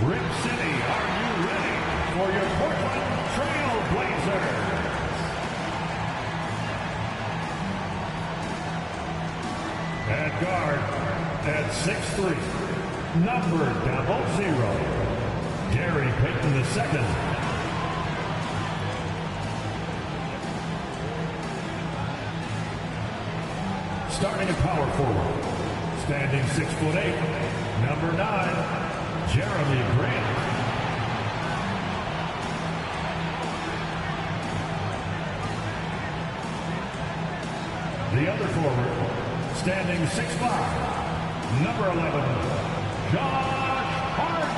Rip City, are you ready for your Portland Trailblazers? At guard, at 6'3", number 00, Gary Payton II. Starting at power forward, standing 6'8", number 9, Jeremy Grant. The other forward, standing 6'5", number 11, Josh Hart.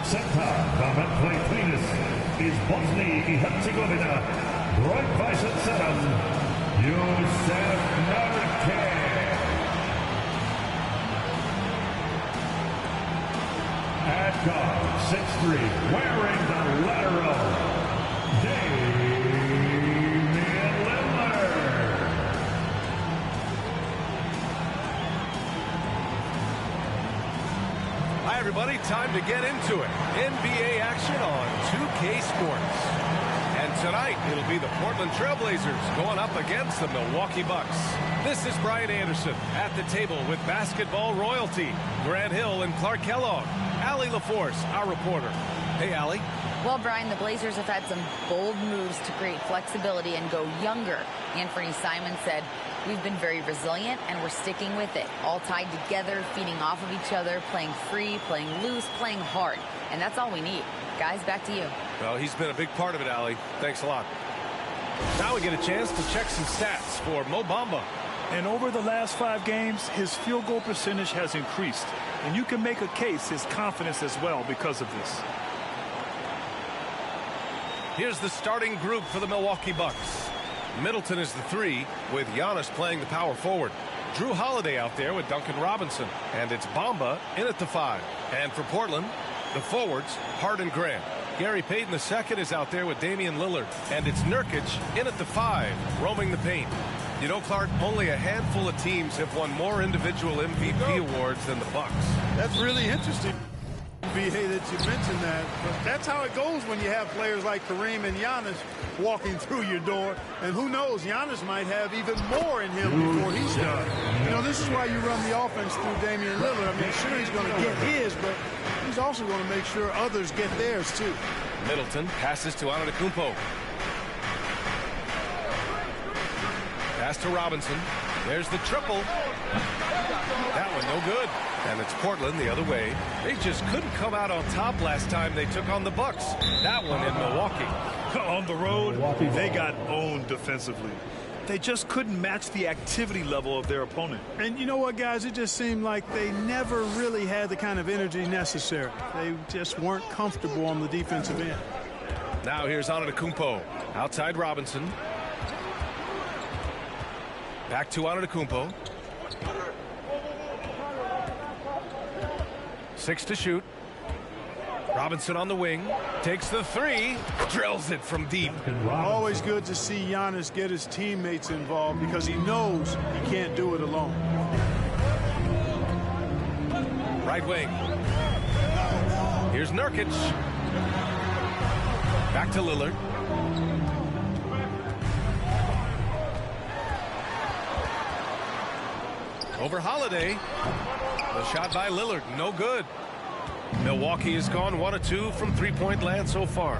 Center, Damet Platinis, is Bosnia i Herzegovina, Raiffeisen 7, Yusef Nurkic. At guard, 6'3", wearing the letter O, Damian Lillard. Hi, everybody. Time to get into it. NBA action on 2K Sports. And tonight, it'll be the Portland Trailblazers going up against the Milwaukee Bucks. This is Brian Anderson at the table with basketball royalty. Grant Hill and Clark Kellogg. Allie LaForce, our reporter. Hey, Allie. Well, Brian, the Blazers have had some bold moves to create flexibility and go younger. Anthony Simon said, "We've been very resilient, and we're sticking with it. All tied together, feeding off of each other, playing free, playing loose, playing hard. And that's all we need." Guys, back to you. Well, he's been a big part of it, Allie. Thanks a lot. Now we get a chance to check some stats for Mo Bamba. And over the last 5 games, his field goal percentage has increased. And you can make a case his confidence as well because of this. Here's the starting group for the Milwaukee Bucks. Middleton is the 3, with Giannis playing the power forward. Drew Holiday out there with Duncan Robinson. And it's Bamba in at the 5. And for Portland, the forwards, Hart and Grant. Gary Payton II is out there with Damian Lillard. And it's Nurkic in at the 5, roaming the paint. You know, Clark, only a handful of teams have won more individual MVP awards than the Bucks. That's really interesting, BA, that you mentioned that. But that's how it goes when you have players like Kareem and Giannis walking through your door. And who knows, Giannis might have even more in him before he's done. You know, this is why you run the offense through Damian Lillard. I mean, sure, he's going to get his, but he's also going to make sure others get theirs, too. Middleton passes to Antetokounmpo. Pass to Robinson. There's the triple. That one no good. And it's Portland the other way. They just couldn't come out on top last time they took on the Bucks. That one in Milwaukee. On the road, they got owned defensively. They just couldn't match the activity level of their opponent. And you know what, guys? It just seemed like they never really had the kind of energy necessary. They just weren't comfortable on the defensive end. Now here's Antetokounmpo. Outside Robinson. Back to Antetokounmpo. 6 to shoot. Robinson on the wing. Takes the 3. Drills it from deep. Always good to see Giannis get his teammates involved because he knows he can't do it alone. Right wing. Here's Nurkic. Back to Lillard. Over Holiday. The shot by Lillard, no good. Milwaukee has gone 1 of 2 from three-point land so far.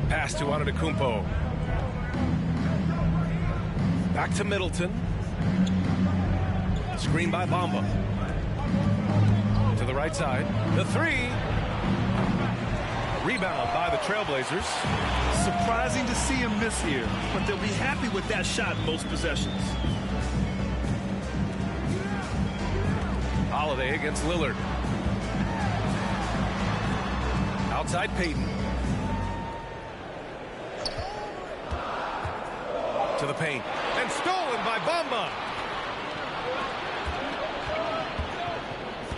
Pass to Antetokounmpo. Back to Middleton. Screen by Bamba. To the right side. The 3. Rebound by the Trailblazers. Surprising to see him miss here, but they'll be happy with that shot most possessions. Holiday against Lillard. Outside Payton. To the paint. And stolen by Bamba.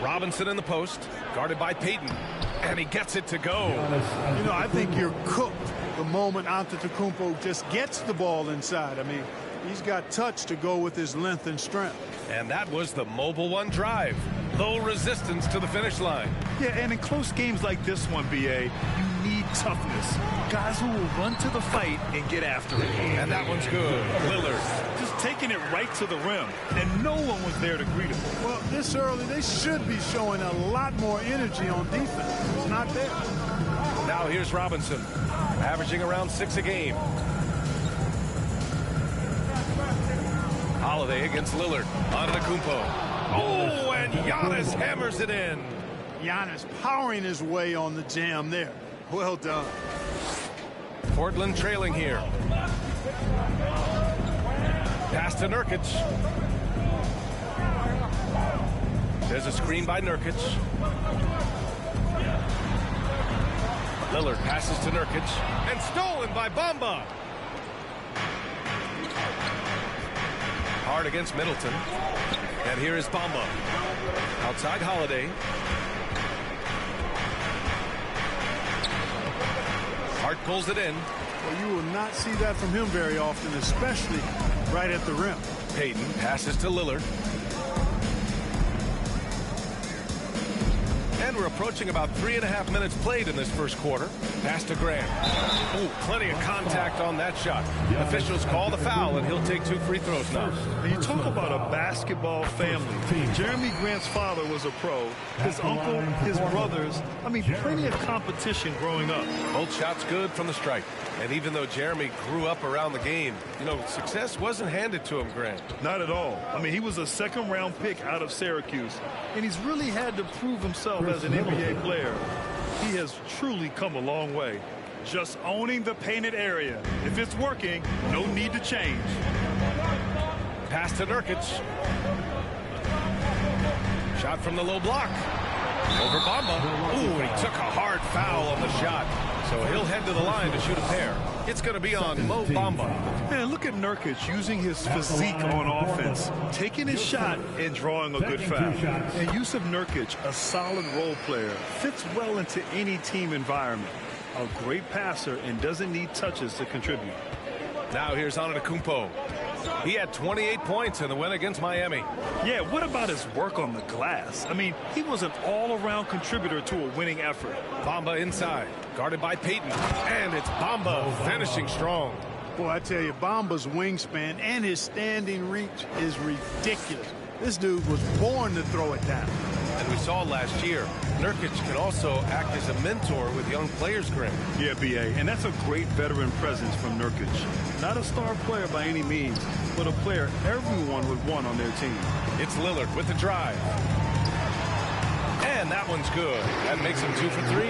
Robinson in the post. Guarded by Payton. And he gets it to go. You know, I think you're cooked the moment Antetokounmpo just gets the ball inside. I mean, He's got touch to go with his length and strength. And that was the mobile one drive. Low resistance to the finish line. Yeah, and in close games like this one, BA, you need toughness. Guys who will run to the fight and get after it. And that one's good. Lillard just taking it right to the rim, and no one was there to greet him. Well, this early, they should be showing a lot more energy on defense. It's not there. Now here's Robinson, averaging around 6 a game. Holiday against Lillard. Antetokounmpo. Oh, and Giannis hammers it in. Giannis powering his way on the jam there. Well done. Portland trailing here. Pass to Nurkic. There's a screen by Nurkic. Lillard passes to Nurkic. And stolen by Bamba. Hard against Middleton. And here is Bamba. Outside Holiday. Hart pulls it in. Well, you will not see that from him very often, especially right at the rim. Payton passes to Lillard. And we're approaching about 3.5 minutes played in this first quarter. Pass to Grant. Oh, plenty of contact on that shot. Officials call the foul, and he'll take 2 free throws now. And you talk about a basketball family. Jeremy Grant's father was a pro. His uncle, his brothers. I mean, plenty of competition growing up. Both shots good from the stripe. And even though Jeremy grew up around the game, you know, success wasn't handed to him, Grant. Not at all. I mean, he was a second-round pick out of Syracuse, and he's really had to prove himself as an NBA player. He has truly come a long way. Just owning the painted area. If it's working, no need to change. Pass to Nurkic. Shot from the low block. Over Bamba. Ooh, he took a hard foul on the shot. So he'll head to the line to shoot a pair. It's going to be on Mo Bamba. Man, look at Nurkic using his physique on offense, taking his shot and drawing a good foul. And use of Nurkic, a solid role player, fits well into any team environment. A great passer and doesn't need touches to contribute. Now here's Antetokounmpo. He had 28 points in the win against Miami. Yeah, what about his work on the glass? I mean, he was an all-around contributor to a winning effort. Bamba inside, guarded by Payton. And it's Bamba finishing strong. Boy, I tell you, Bamba's wingspan and his standing reach is ridiculous. This dude was born to throw it down. And we saw last year, Nurkic can also act as a mentor with young players, Grant. Yeah, B.A., and that's a great veteran presence from Nurkic. Not a star player by any means, but a player everyone would want on their team. It's Lillard with the drive. And that one's good. That makes him 2 for 3.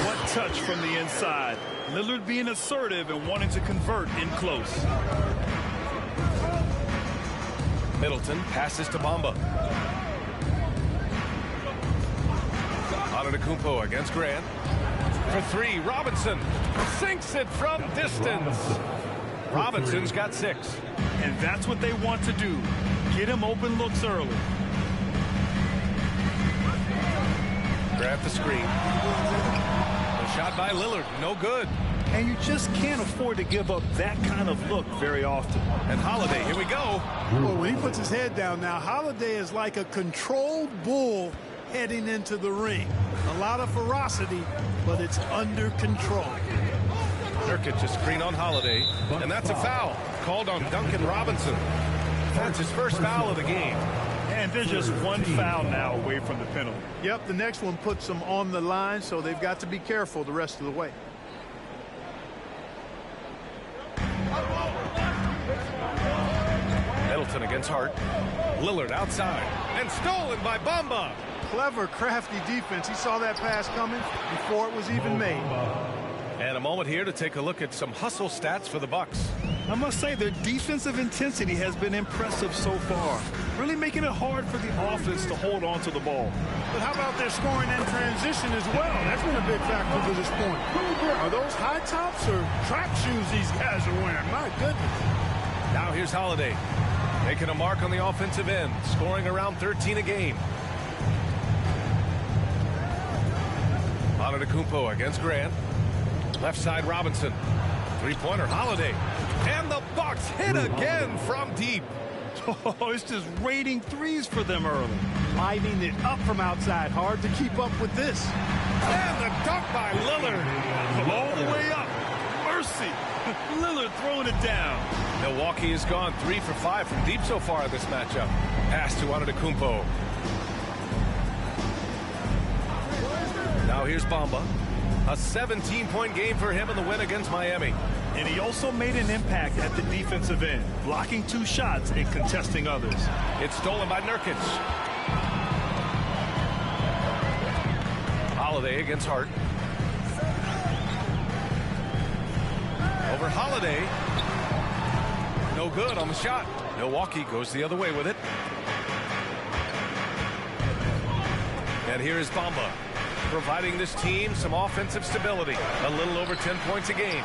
What touch from the inside. Lillard being assertive and wanting to convert in close. Middleton passes to Bamba. Antetokounmpo against Grant. For 3, Robinson sinks it from distance. Robinson's got 6. And that's what they want to do. Get him open looks early. Grab the screen. A shot by Lillard, no good. And you just can't afford to give up that kind of look very often. And Holiday, here we go. Well, when he puts his head down now, Holiday is like a controlled bull heading into the ring. A lot of ferocity, but it's under control. Nurkic, a screen on Holiday, and that's a foul called on Duncan Robinson. That's his first foul of the game. And there's just one foul now away from the penalty. Yep, the next one puts them on the line, so they've got to be careful the rest of the way. Middleton against Hart. Lillard outside, and stolen by Bamba. Clever, crafty defense. He saw that pass coming before it was even made. And a moment here to take a look at some hustle stats for the Bucks. I must say their defensive intensity has been impressive so far, really making it hard for the offense to hold on to the ball. But how about their scoring in transition as well? That's been a big factor to this point. Are those high tops or track shoes these guys are wearing? My goodness. Now here's Holiday, making a mark on the offensive end, scoring around 13 a game. Antetokounmpo against Grant. Left side Robinson. Three-pointer Holiday. And the Bucks hit again from deep. Oh, it's just raining threes for them early. Lighting it up from outside. Hard to keep up with this. And the dunk by Lillard. From all the way up. Mercy. Lillard throwing it down. Milwaukee has gone 3 for 5 from deep so far in this matchup. Pass to Antetokounmpo. Now here's Bamba. A 17-point game for him in the win against Miami. And he also made an impact at the defensive end, blocking 2 shots and contesting others. It's stolen by Nurkic. Holiday against Hart. Over Holiday. No good on the shot. Milwaukee goes the other way with it. And here is Bamba, providing this team some offensive stability. A little over 10 points a game.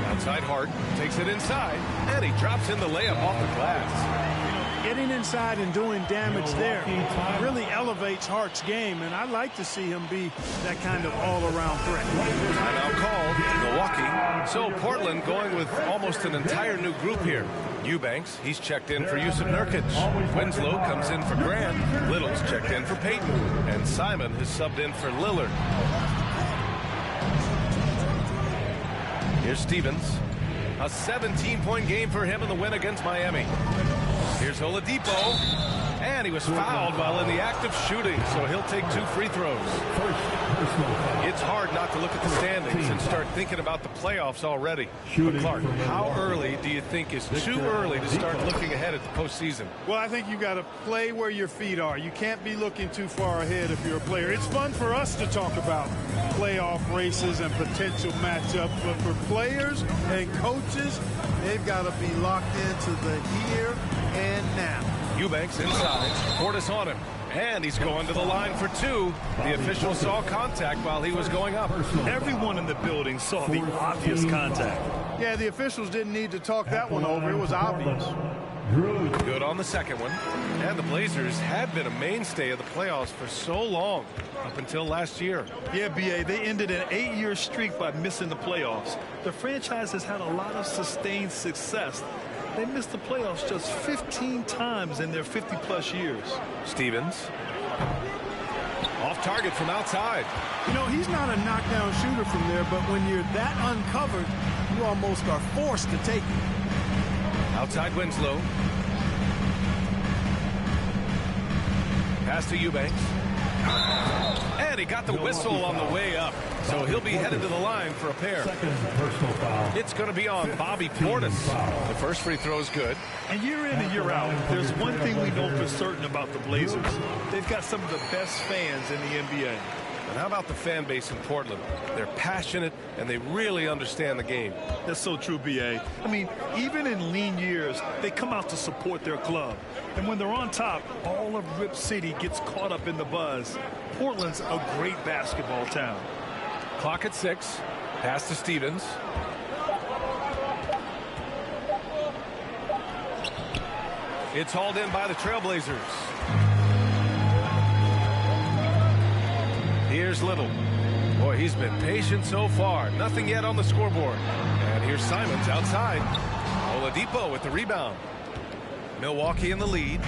Outside Hart, takes it inside, and he drops in the layup off the glass. Getting inside and doing damage there really elevates Hart's game, and I like to see him be that kind of all-around threat. Timeout called, Milwaukee. So Portland going with almost an entire new group here. Eubanks, he's checked in for Jusuf Nurkic. Winslow comes in for Grant. Little's checked in for Payton. And Simon has subbed in for Lillard. Here's Stevens. A 17-point game for him in the win against Miami. Here's Oladipo. And he was fouled while in the act of shooting, so he'll take 2 free throws. It's hard not to look at the standings and start thinking about the playoffs already. But Clark, how early do you think is too early to start looking ahead at the postseason? Well, I think you got to play where your feet are. You can't be looking too far ahead if you're a player. It's fun for us to talk about playoff races and potential matchups, but for players and coaches, they've got to be locked into the here and now. Eubanks inside. Portis on him. And he's going to the line for 2. The official saw contact while he was going up. Everyone in the building saw the obvious contact. Yeah, the officials didn't need to talk that one over. It was obvious. Good on the second one. And the Blazers had been a mainstay of the playoffs for so long, up until last year. Yeah, B.A., they ended an 8-year streak by missing the playoffs. The franchise has had a lot of sustained success. They missed the playoffs just 15 times in their 50-plus years. Stevens. Off target from outside. You know, he's not a knockdown shooter from there, but when you're that uncovered, you almost are forced to take it. Outside Winslow. Pass to Eubanks. And he got the whistle on the way up. So he'll be headed to the line for a pair. It's going to be on Bobby Portis. The first free throw is good. And year in and year out, there's one thing we know for certain about the Blazers. They've got some of the best fans in the NBA. And how about the fan base in Portland? They're passionate, and they really understand the game. That's so true, B.A. I mean, even in lean years, they come out to support their club. And when they're on top, all of Rip City gets caught up in the buzz. Portland's a great basketball town. Clock at 6. Pass to Stevens. It's hauled in by the Trailblazers. Here's Little. Boy, he's been patient so far. Nothing yet on the scoreboard. And here's Simons outside. Oladipo with the rebound. Milwaukee in the lead.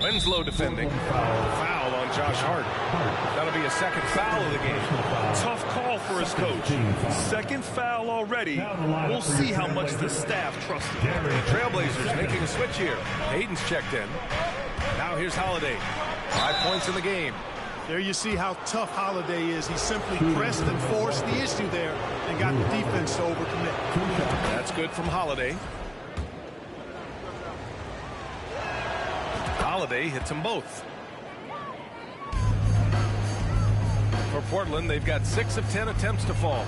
Winslow defending. Foul on Josh Hart. That'll be a second foul of the game. Tough call for his coach. Second foul already. We'll see how much the staff trusts him. The Trailblazers making a switch here. Hayden's checked in. Now here's Holiday. 5 points in the game. There you see how tough Holiday is. He simply pressed and forced the issue there and got the defense to overcommit. That's good from Holiday. Holiday hits them both. For Portland, they've got 6 of 10 attempts to fall.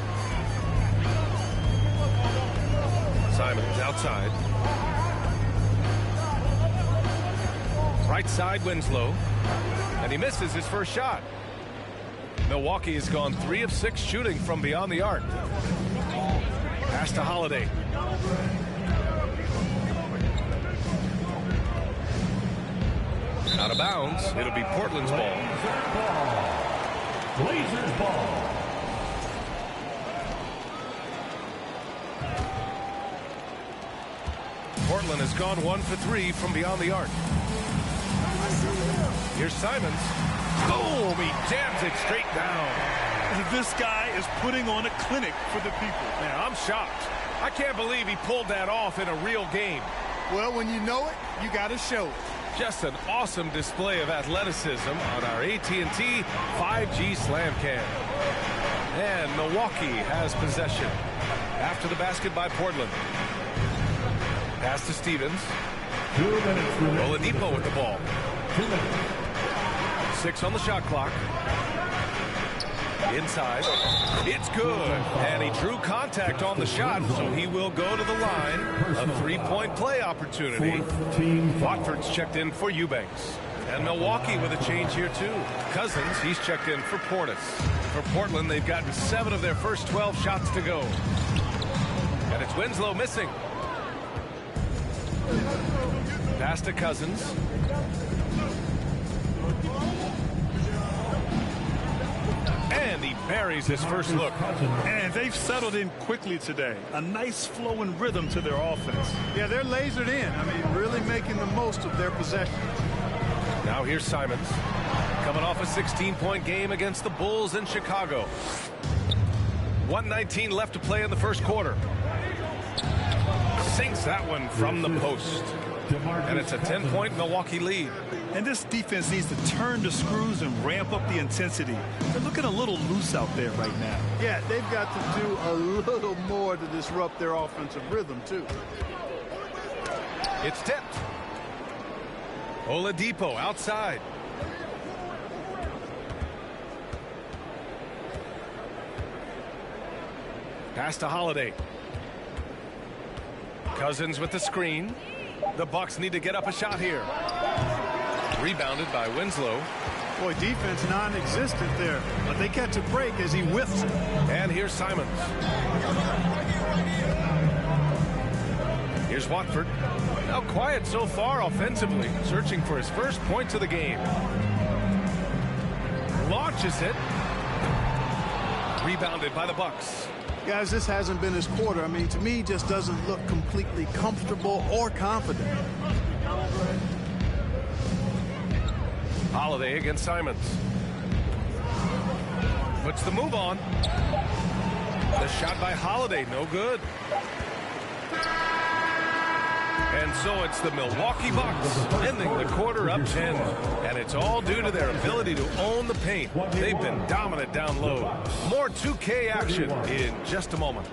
Simons outside. Right side, Winslow. And he misses his first shot. Milwaukee has gone 3 of 6 shooting from beyond the arc. Pass to Holiday. Out of bounds. It'll be Portland's ball. Blazers ball. Portland has gone 1 for 3 from beyond the arc. Here's Simons. Boom! He jams it straight down. This guy is putting on a clinic for the people. Man, I'm shocked. I can't believe he pulled that off in a real game. Well, when you know it, you got to show it. Just an awesome display of athleticism on our AT&T 5G Slam Cam. And Milwaukee has possession. After the basket by Portland. Pass to Stevens. 2 minutes. Oladipo with the ball. 2 minutes. 6 on the shot clock. Inside. It's good. And he drew contact on the shot, so he will go to the line. A three-point play opportunity. Watford's checked in for Eubanks. And Milwaukee with a change here, too. Cousins, he's checked in for Portis. For Portland, they've gotten 7 of their first 12 shots to go. And it's Winslow missing. Pass to Cousins. And he buries his first look. And they've settled in quickly today. A nice flow and rhythm to their offense. Yeah, they're lasered in. I mean, really making the most of their possession. Now here's Simons. Coming off a 16-point game against the Bulls in Chicago. 1:19 left to play in the first quarter. Sinks that one from the post. And it's a 10-point Milwaukee lead. And this defense needs to turn the screws and ramp up the intensity. They're looking a little loose out there right now. Yeah, they've got to do a little more to disrupt their offensive rhythm, too. It's tipped. Oladipo outside. Pass to Holiday. Cousins with the screen. The Bucks need to get up a shot here. Rebounded by Winslow. Boy, defense non-existent there. But they catch a break as he whiffs it. And here's Simons. Here's Watford. Now quiet so far offensively. Searching for his first points of the game. Launches it. Rebounded by the Bucks. Guys, this hasn't been his quarter. I mean, to me, just doesn't look completely comfortable or confident. Holiday against Simons. Puts the move on. The shot by Holiday, no good. And so it's the Milwaukee Bucks ending the quarter up 10. And it's all due to their ability to own the paint. They've been dominant down low. More 2K action in just a moment.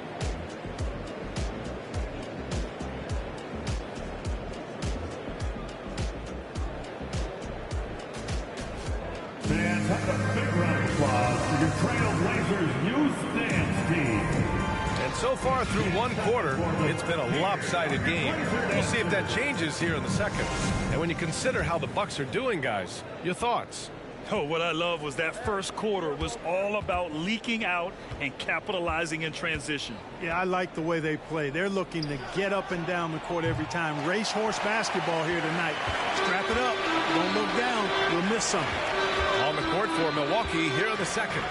Fans, have a big round of applause for your Trailblazers youth dance team. And so far through one quarter, it's been a lopsided game. We'll see if that changes here in the second. And when you consider how the Bucks are doing, guys, your thoughts? Oh, what I love was that first quarter was all about leaking out and capitalizing in transition. Yeah, I like the way they play. They're looking to get up and down the court every time. Racehorse basketball here tonight. Strap it up. Don't look down. You'll miss something. On the court for Milwaukee here in the second.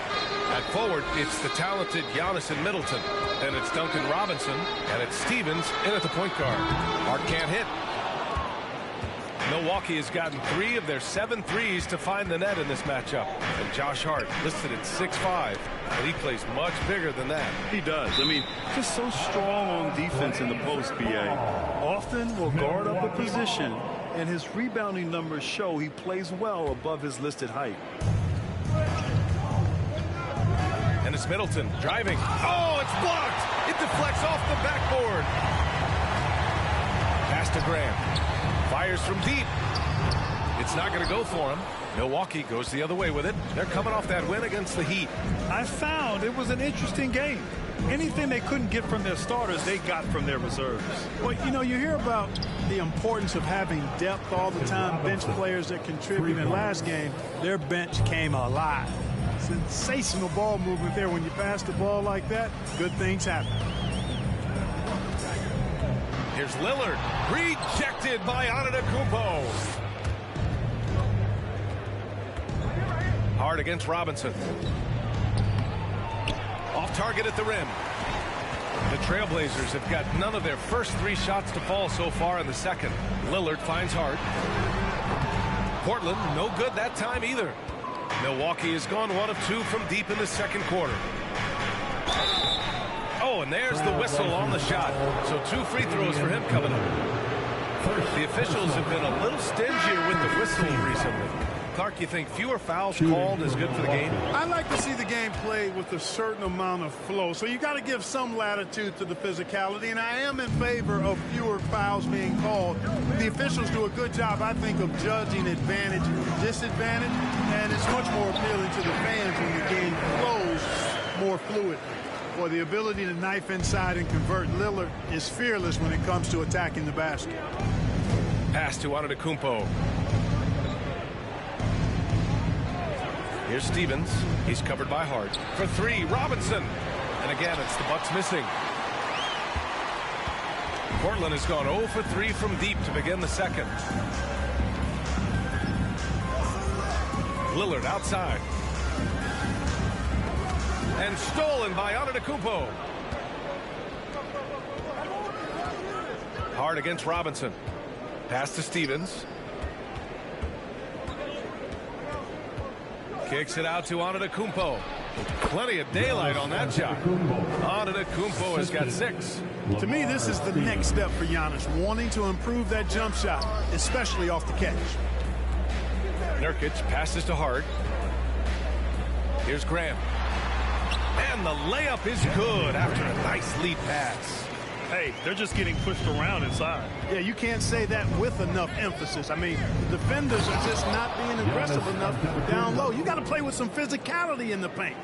At forward, it's the talented Giannis and Middleton. Then it's Duncan Robinson, and it's Stevens in at the point guard. Hart can't hit. Milwaukee has gotten 3 of their 7 threes to find the net in this matchup. And Josh Hart listed at 6'5", but he plays much bigger than that. He does. I mean, just so strong on defense in the post, BA. Often will guard up a position, and his rebounding numbers show he plays well above his listed height. And it's Middleton driving. Oh, it's blocked. It deflects off the backboard. Pass to Graham. Fires from deep. It's not going to go for him. Milwaukee goes the other way with it. They're coming off that win against the Heat. I found it was an interesting game. Anything they couldn't get from their starters, they got from their reserves. Well, you know, you hear about the importance of having depth all the time, bench players that contribute. In last game, their bench came alive. Sensational ball movement there. When you pass the ball like that, good things happen. Here's Lillard. Rejected by Antetokounmpo. Hard against Robinson. Off target at the rim. The Trailblazers have got none of their first 3 shots to fall so far in the second. Lillard finds Hart. Portland, no good that time either. Milwaukee has gone 1 of 2 from deep in the second quarter. Oh, and there's the whistle on the shot. So 2 free throws for him coming up. The officials have been a little stingier with the whistle recently. Clark, you think fewer fouls called is good for the game? I like to see the game played with a certain amount of flow. So you got to give some latitude to the physicality, and I am in favor of fewer fouls being called. The officials do a good job, I think, of judging advantage and disadvantage, and it's much more appealing to the fans when the game flows more fluid. Boy, the ability to knife inside and convert. Lillard is fearless when it comes to attacking the basket. Pass to Antetokounmpo. Here's Stevens. He's covered by Hart. For 3, Robinson. And again, it's the Bucks missing. Portland has gone 0 for 3 from deep to begin the second. Lillard outside. And stolen by Antetokounmpo. Hart against Robinson. Pass to Stevens. Kicks it out to Antetokounmpo. Plenty of daylight on that shot. Antetokounmpo has got 6. To me, this is the next step for Giannis, wanting to improve that jump shot, especially off the catch. Nurkic passes to Hart. Here's Graham. And the layup is good after a nice lead pass. Hey, they're just getting pushed around inside. Yeah, you can't say that with enough emphasis. I mean, the defenders are just not being aggressive enough down low. You got to play with some physicality in the paint.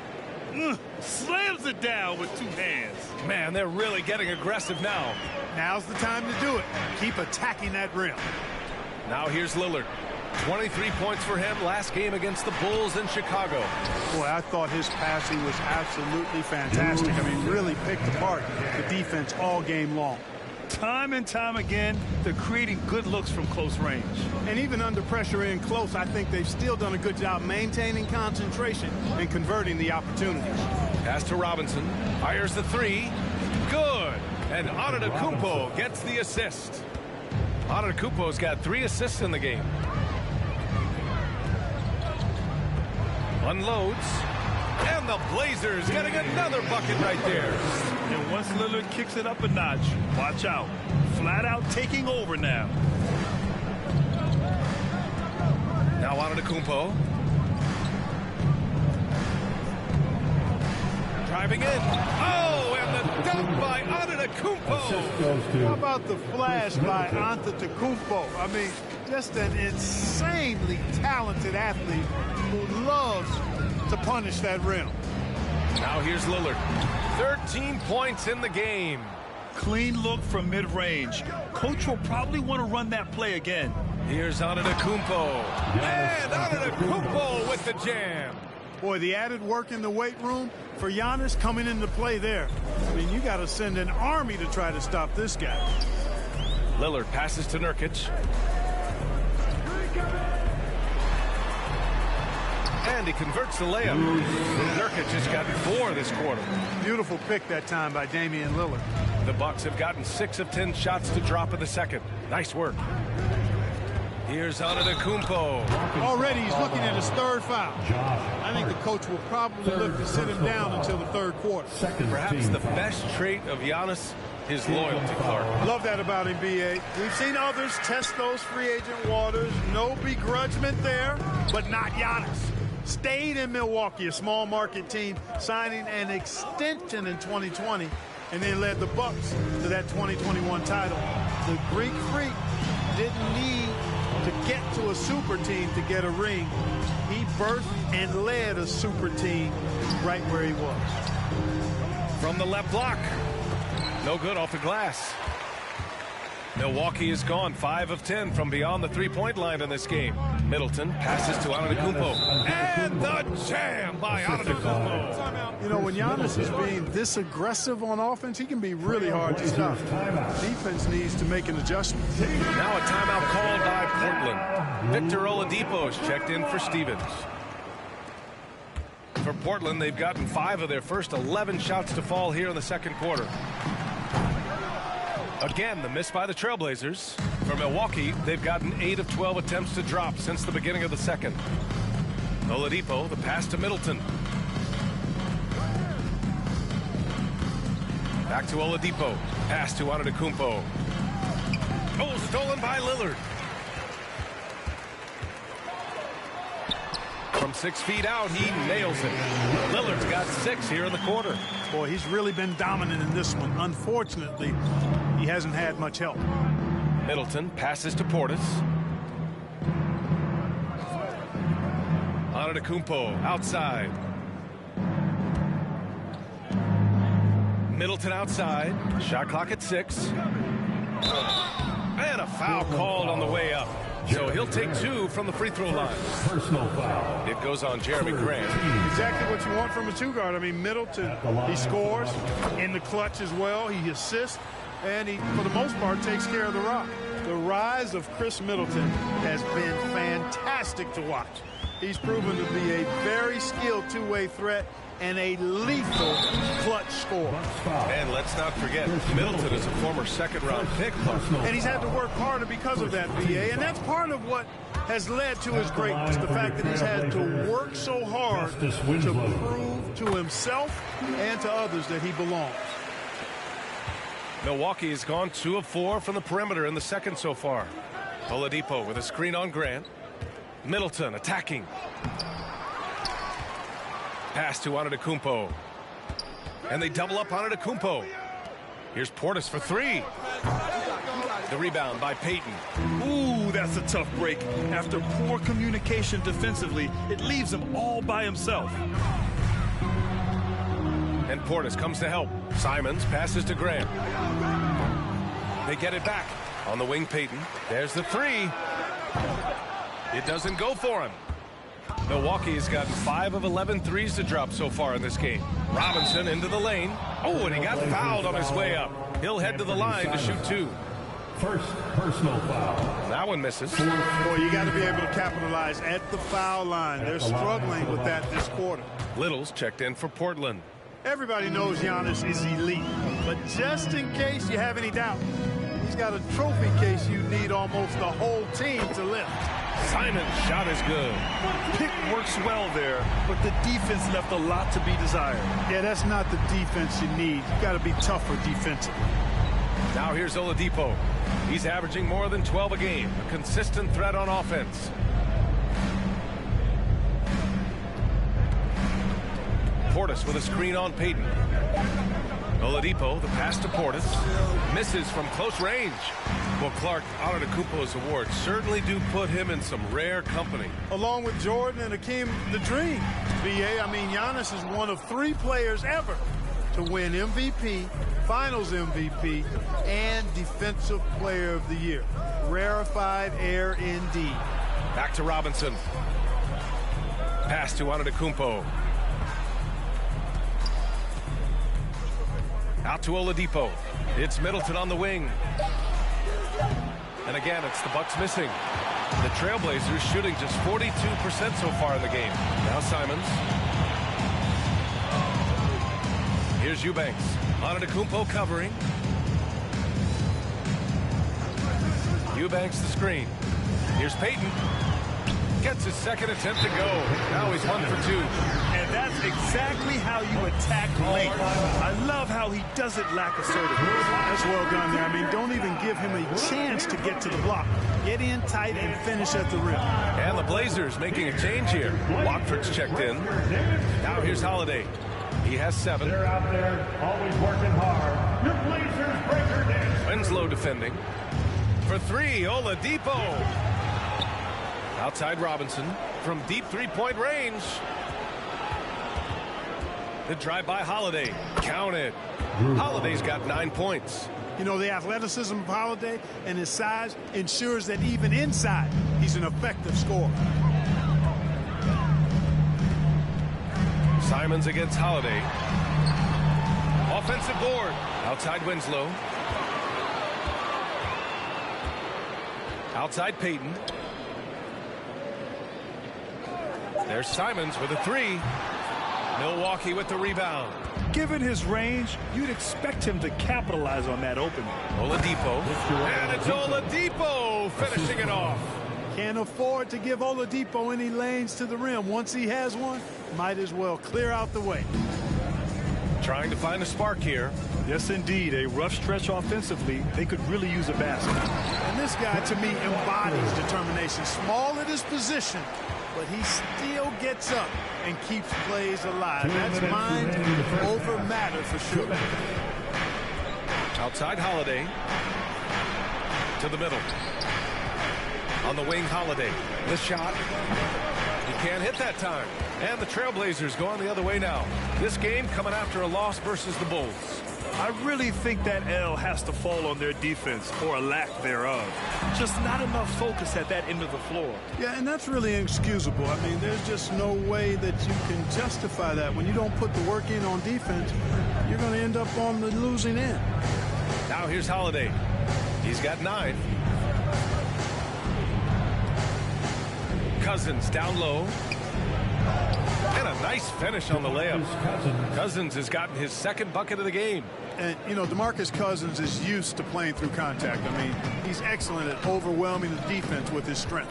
Slams it down with 2 hands. Man, they're really getting aggressive now. Now's the time to do it. Keep attacking that rim. Now here's Lillard. 23 points for him last game against the Bulls in Chicago. Boy, I thought his passing was absolutely fantastic. I mean, really picked apart the defense all game long. Time and time again, they're creating good looks from close range. And even under pressure in close, I think they've still done a good job maintaining concentration and converting the opportunities. Pass to Robinson. Fires the 3. Good. And Antetokounmpo gets the assist. Antetokounmpo's got 3 assists in the game. Unloads. And the Blazers getting another bucket right there. And once Lillard kicks it up a notch, watch out. Flat out taking over now. Now Antetokounmpo. Driving in. Oh, and the dunk by Antetokounmpo. How about the flash by Antetokounmpo? I mean, just an insanely talented athlete who loves to punish that rim. Now here's Lillard. 13 points in the game. Clean look from mid-range. Coach will probably want to run that play again. Here's Antetokounmpo. And Antetokounmpo with the jam. Boy, the added work in the weight room for Giannis coming into play there. I mean, you got to send an army to try to stop this guy. Lillard passes to Nurkic. And he converts the layup. Nurkic has gotten 4 this quarter. Beautiful pick that time by Damian Lillard. The Bucks have gotten 6 of 10 shots to drop in the second. Nice work. Here's Antetokounmpo. Already he's looking at his 3rd foul. I think the coach will probably look to sit him down until the 3rd quarter. Perhaps the best trait of Giannis, his loyalty, Clark. Love that about him, B.A. We've seen others test those free agent waters. No begrudgment there, but not Giannis. Stayed in Milwaukee, a small market team, signing an extension in 2020, and then led the Bucks to that 2021 title. The Greek Freak didn't need to get to a super team to get a ring. He birthed and led a super team right where he was. From the left block. No good off the glass. Milwaukee is gone 5 of 10 from beyond the 3-point line in this game. Middleton passes to Antetokounmpo. And the jam by Antetokounmpo. You know, when Giannis is being this aggressive on offense, he can be really hard to stop. Defense needs to make an adjustment. Now a timeout called by Portland. Victor Oladipo is checked in for Stevens. For Portland, they've gotten 5 of their first 11 shots to fall here in the second quarter. Again, the miss by the Trailblazers. For Milwaukee, they've gotten 8 of 12 attempts to drop since the beginning of the second. Oladipo, the pass to Middleton. Back to Oladipo. Pass to Antetokounmpo. Oh, stolen by Lillard. From 6 feet out, he nails it. Lillard's got 6 here in the quarter. Boy, he's really been dominant in this one. Unfortunately, he hasn't had much help. Middleton passes to Portis. Antetokounmpo outside. Middleton outside. Shot clock at 6. And a foul called on the way up. So he'll take 2 from the free throw line. Personal foul. It goes on Jeremy Grant. Exactly what you want from a 2-guard. I mean, Middleton, he scores in the clutch as well. He assists, and he, for the most part, takes care of the rock. The rise of Chris Middleton has been fantastic to watch. He's proven to be a very skilled two-way threat and a lethal clutch scorer. And let's not forget, Middleton is a former second-round pick. And he's had to work harder because of that, VA. And that's part of what has led to his greatness, the fact that he's had to work so hard to prove to himself and to others that he belongs. Milwaukee has gone 2 of 4 from the perimeter in the second so far. Oladipo with a screen on Grant. Middleton attacking. Pass to Antetokounmpo. And they double up Antetokounmpo. Here's Portis for 3. The rebound by Payton. Ooh, that's a tough break. After poor communication defensively, it leaves him all by himself. And Portis comes to help. Simons passes to Grant. They get it back. On the wing, Payton. There's the 3. It doesn't go for him. Milwaukee has gotten 5 of 11 threes to drop so far in this game. Robinson into the lane. Oh, and he got fouled on his way up. He'll head to the line to shoot 2. First personal foul. That one misses. Boy, you got to be able to capitalize at the foul line. They're struggling with that this quarter. Little's checked in for Portland. Everybody knows Giannis is elite, but just in case you have any doubt, he's got a trophy case you need almost the whole team to lift. Simon's shot is good. Pick works well there, but the defense left a lot to be desired. Yeah, that's not the defense you need. You got to be tougher defensively. Now here's Oladipo. He's averaging more than 12 a game. A consistent threat on offense. Portis with a screen on Payton. Oladipo, the pass to Portis. Misses from close range. Well, Clark, Antetokounmpo's awards certainly do put him in some rare company. Along with Jordan and Hakeem the Dream. VA, I mean, Giannis is one of 3 players ever to win MVP, Finals MVP, and Defensive Player of the Year. Rarefied air indeed. Back to Robinson. Pass to Antetokounmpo. Out to Oladipo. It's Middleton on the wing. And again, it's the Bucks missing. The Trailblazers shooting just 42% so far in the game. Now Simons. Here's Eubanks. Antetokounmpo covering. Eubanks the screen. Here's Payton. Gets his second attempt to go. Now he's 1 for 2. And that's exactly how you attack late. I love how he doesn't lack assertiveness. That's well done there. I mean, don't even give him a chance to get to the block. Get in tight and finish at the rim. And the Blazers making a change here. Watford's checked in. Now here's Holiday. He has 7. They're out there always working hard. Your Blazers breaker dance. Winslow defending. For 3, Oladipo. Outside Robinson from deep 3-point range. The drive by Holiday. Count it. Holiday's got 9 points. You know, the athleticism of Holiday and his size ensures that even inside, he's an effective scorer. Simons against Holiday. Offensive board. Outside Winslow. Outside Payton. There's Simons with a 3. Milwaukee with the rebound. Given his range, you'd expect him to capitalize on that opening. Oladipo. And it's Oladipo finishing it off. Can't afford to give Oladipo any lanes to the rim. Once he has one, might as well clear out the way. Trying to find a spark here. Yes, indeed. A rough stretch offensively. They could really use a basket. And this guy, to me, embodies determination. Small at his position, but he still gets up and keeps plays alive. That's mind over matter for sure. Outside Holiday. To the middle. On the wing, Holiday. The shot. He can't hit that time. And the Trailblazers going the other way now. This game coming after a loss versus the Bulls. I really think that L has to fall on their defense, or a lack thereof. Just not enough focus at that end of the floor. Yeah, and that's really inexcusable. I mean, there's just no way that you can justify that. When you don't put the work in on defense, you're going to end up on the losing end. Now here's Holiday. He's got 9. Cousins down low. And a nice finish on the layup. Cousins has gotten his second bucket of the game. And, you know, DeMarcus Cousins is used to playing through contact. I mean, he's excellent at overwhelming the defense with his strength.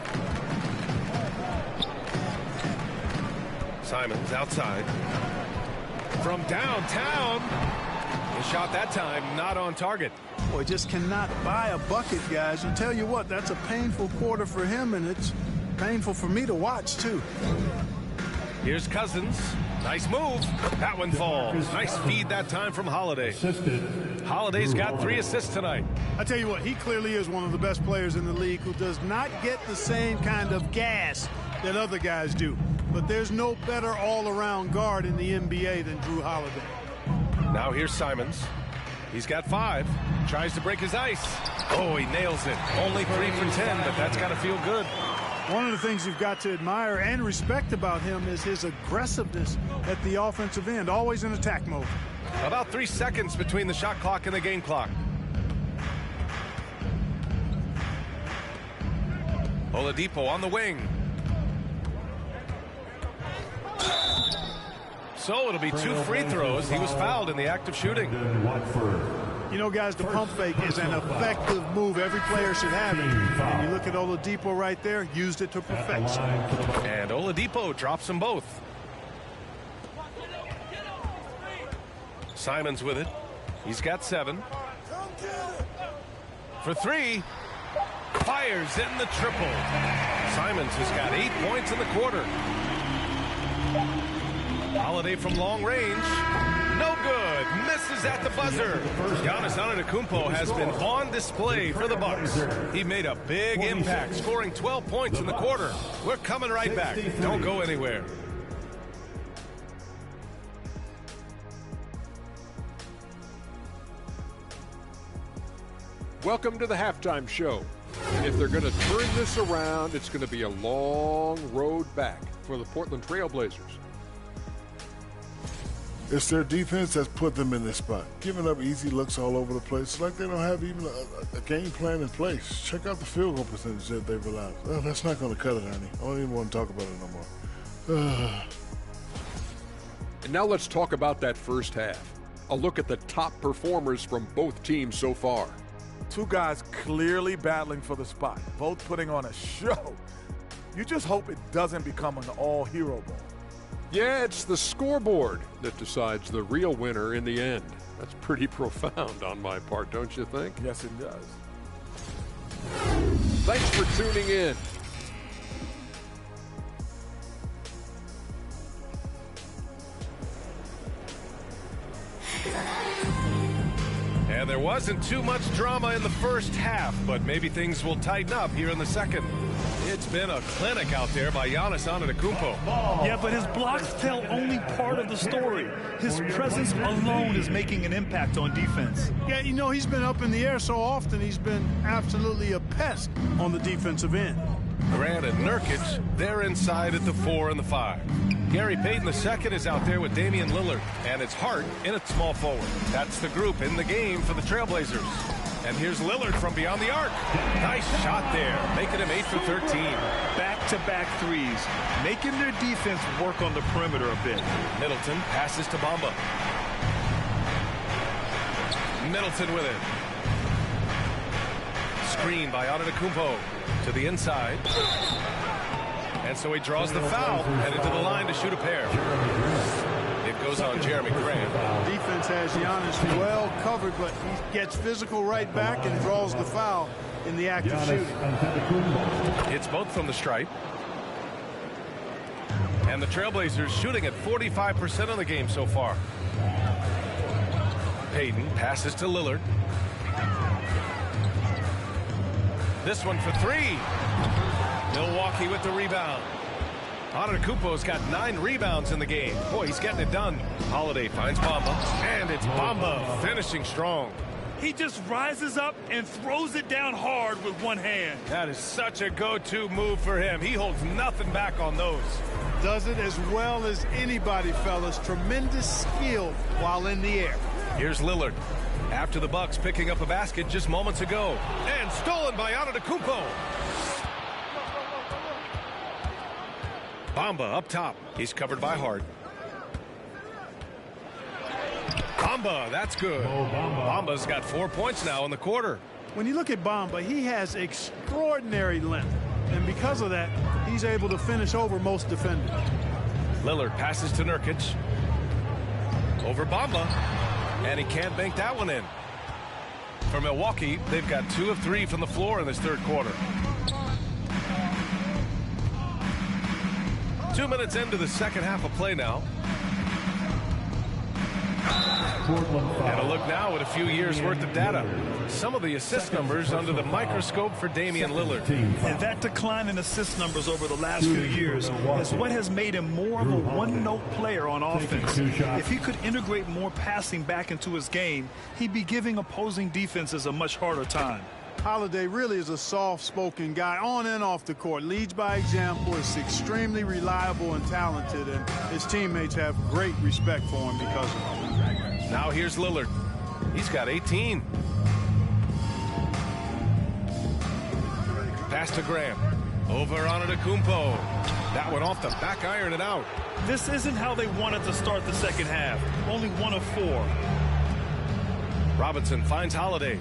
Simons outside. From downtown. His shot that time not on target. Boy, just cannot buy a bucket, guys. And tell you what, that's a painful quarter for him, and it's painful for me to watch, too. Here's Cousins. Nice move. That one falls. Nice feed that time from Holiday. Holiday's got 3 assists tonight. I tell you what, he clearly is one of the best players in the league who does not get the same kind of gas that other guys do. But there's no better all-around guard in the NBA than Drew Holiday. Now here's Simons. He's got 5. Tries to break his ice. Oh, he nails it. Only 3 for 10, but that's got to feel good. One of the things you've got to admire and respect about him is his aggressiveness at the offensive end, always in attack mode. About 3 seconds between the shot clock and the game clock. Oladipo on the wing. So it'll be 2 free throws. He was fouled in the act of shooting. You know, guys, the pump fake is an effective move. Every player should have it. And you look at Oladipo right there, used it to perfection. And Oladipo drops them both. Simons with it. He's got 7. For 3. Fires in the triple. Simons has got 8 points in the quarter. Holiday from long range. No good. Misses at the buzzer. Giannis Antetokounmpo has been on display for the Bucks. He made a big impact, scoring 12 points in the quarter. We're coming right back. Don't go anywhere. Welcome to the halftime show. If they're going to turn this around, it's going to be a long road back for the Portland Trailblazers. It's their defense that's put them in this spot. Giving up easy looks all over the place. It's like they don't have even a game plan in place. Check out the field goal percentage that they've allowed. Oh, that's not going to cut it, honey. I don't even want to talk about it no more. And now let's talk about that first half. A look at the top performers from both teams so far. 2 guys clearly battling for the spot, both putting on a show. You just hope it doesn't become an all-hero ball. Yeah, it's the scoreboard that decides the real winner in the end. That's pretty profound on my part, don't you think? Yes, it does. Thanks for tuning in. And there wasn't too much drama in the first half, but maybe things will tighten up here in the second. It's been a clinic out there by Giannis Antetokounmpo. Yeah, but his blocks tell only part of the story. His presence alone is making an impact on defense. Yeah, you know, he's been up in the air so often, he's been absolutely a pest on the defensive end. Grant and Nurkic, they're inside at the 4 and the 5. Gary Payton II is out there with Damian Lillard, and it's Hart in at small forward. That's the group in the game for the Trailblazers. And here's Lillard from beyond the arc. Nice shot there, making him 8 for 13. Back-to-back threes, making their defense work on the perimeter a bit. Middleton passes to Bamba. Middleton with it. Screen by Antetokounmpo to the inside. And so he draws the foul, headed to the line to shoot a pair. It goes on Jeremy Grant. Defense has Giannis well covered, but he gets physical right back and draws the foul in the act of shooting. It's both from the stripe. And the Trailblazers shooting at 45% of the game so far. Payton passes to Lillard. This one for three. Milwaukee with the rebound. Antetokounmpo's got 9 rebounds in the game. Boy, he's getting it done. Holiday finds Bamba, and it's Bamba finishing strong. He just rises up and throws it down hard with one hand. That is such a go-to move for him. He holds nothing back on those. Does it as well as anybody, fellas. Tremendous skill while in the air. Here's Lillard. After the Bucks picking up a basket just moments ago. And stolen by Antetokounmpo. Bamba up top. He's covered by Hart. Bamba, that's good. Bamba's got 4 points now in the quarter. When you look at Bamba, he has extraordinary length. And because of that, he's able to finish over most defenders. Lillard passes to Nurkic. Over Bamba. And he can't bank that one in. For Milwaukee, they've got 2 of 3 from the floor in this third quarter. 2 minutes into the second half of play now. And a look now at a few years worth of data. Some of the assist numbers under the microscope for Damian Lillard. And that decline in assist numbers over the last few years is what has made him more of a one-note player on offense. If he could integrate more passing back into his game, he'd be giving opposing defenses a much harder time. Holiday really is a soft-spoken guy on and off the court. Leads by example, is extremely reliable and talented, and his teammates have great respect for him because of it. Now here's Lillard. He's got 18. Pass to Graham. Over Antetokounmpo. That one off the back iron and out. This isn't how they wanted to start the second half. Only 1 of 4. Robinson finds Holiday.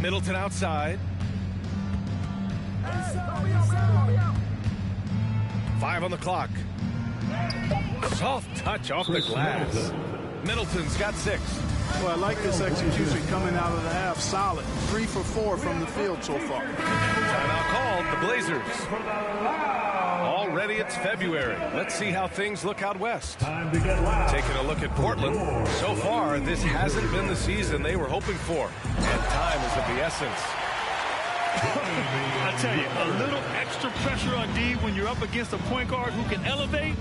Middleton outside. 5 on the clock. Soft touch off the glass. Middleton's got 6. Well, I like this execution coming out of the half. Solid. 3 for 4 from the field so far. Timeout called. The Blazers. Already it's February. Let's see how things look out west. Taking a look at Portland. So far, this hasn't been the season they were hoping for. And time is of the essence. I tell you, a little extra pressure on D when you're up against a point guard who can elevate.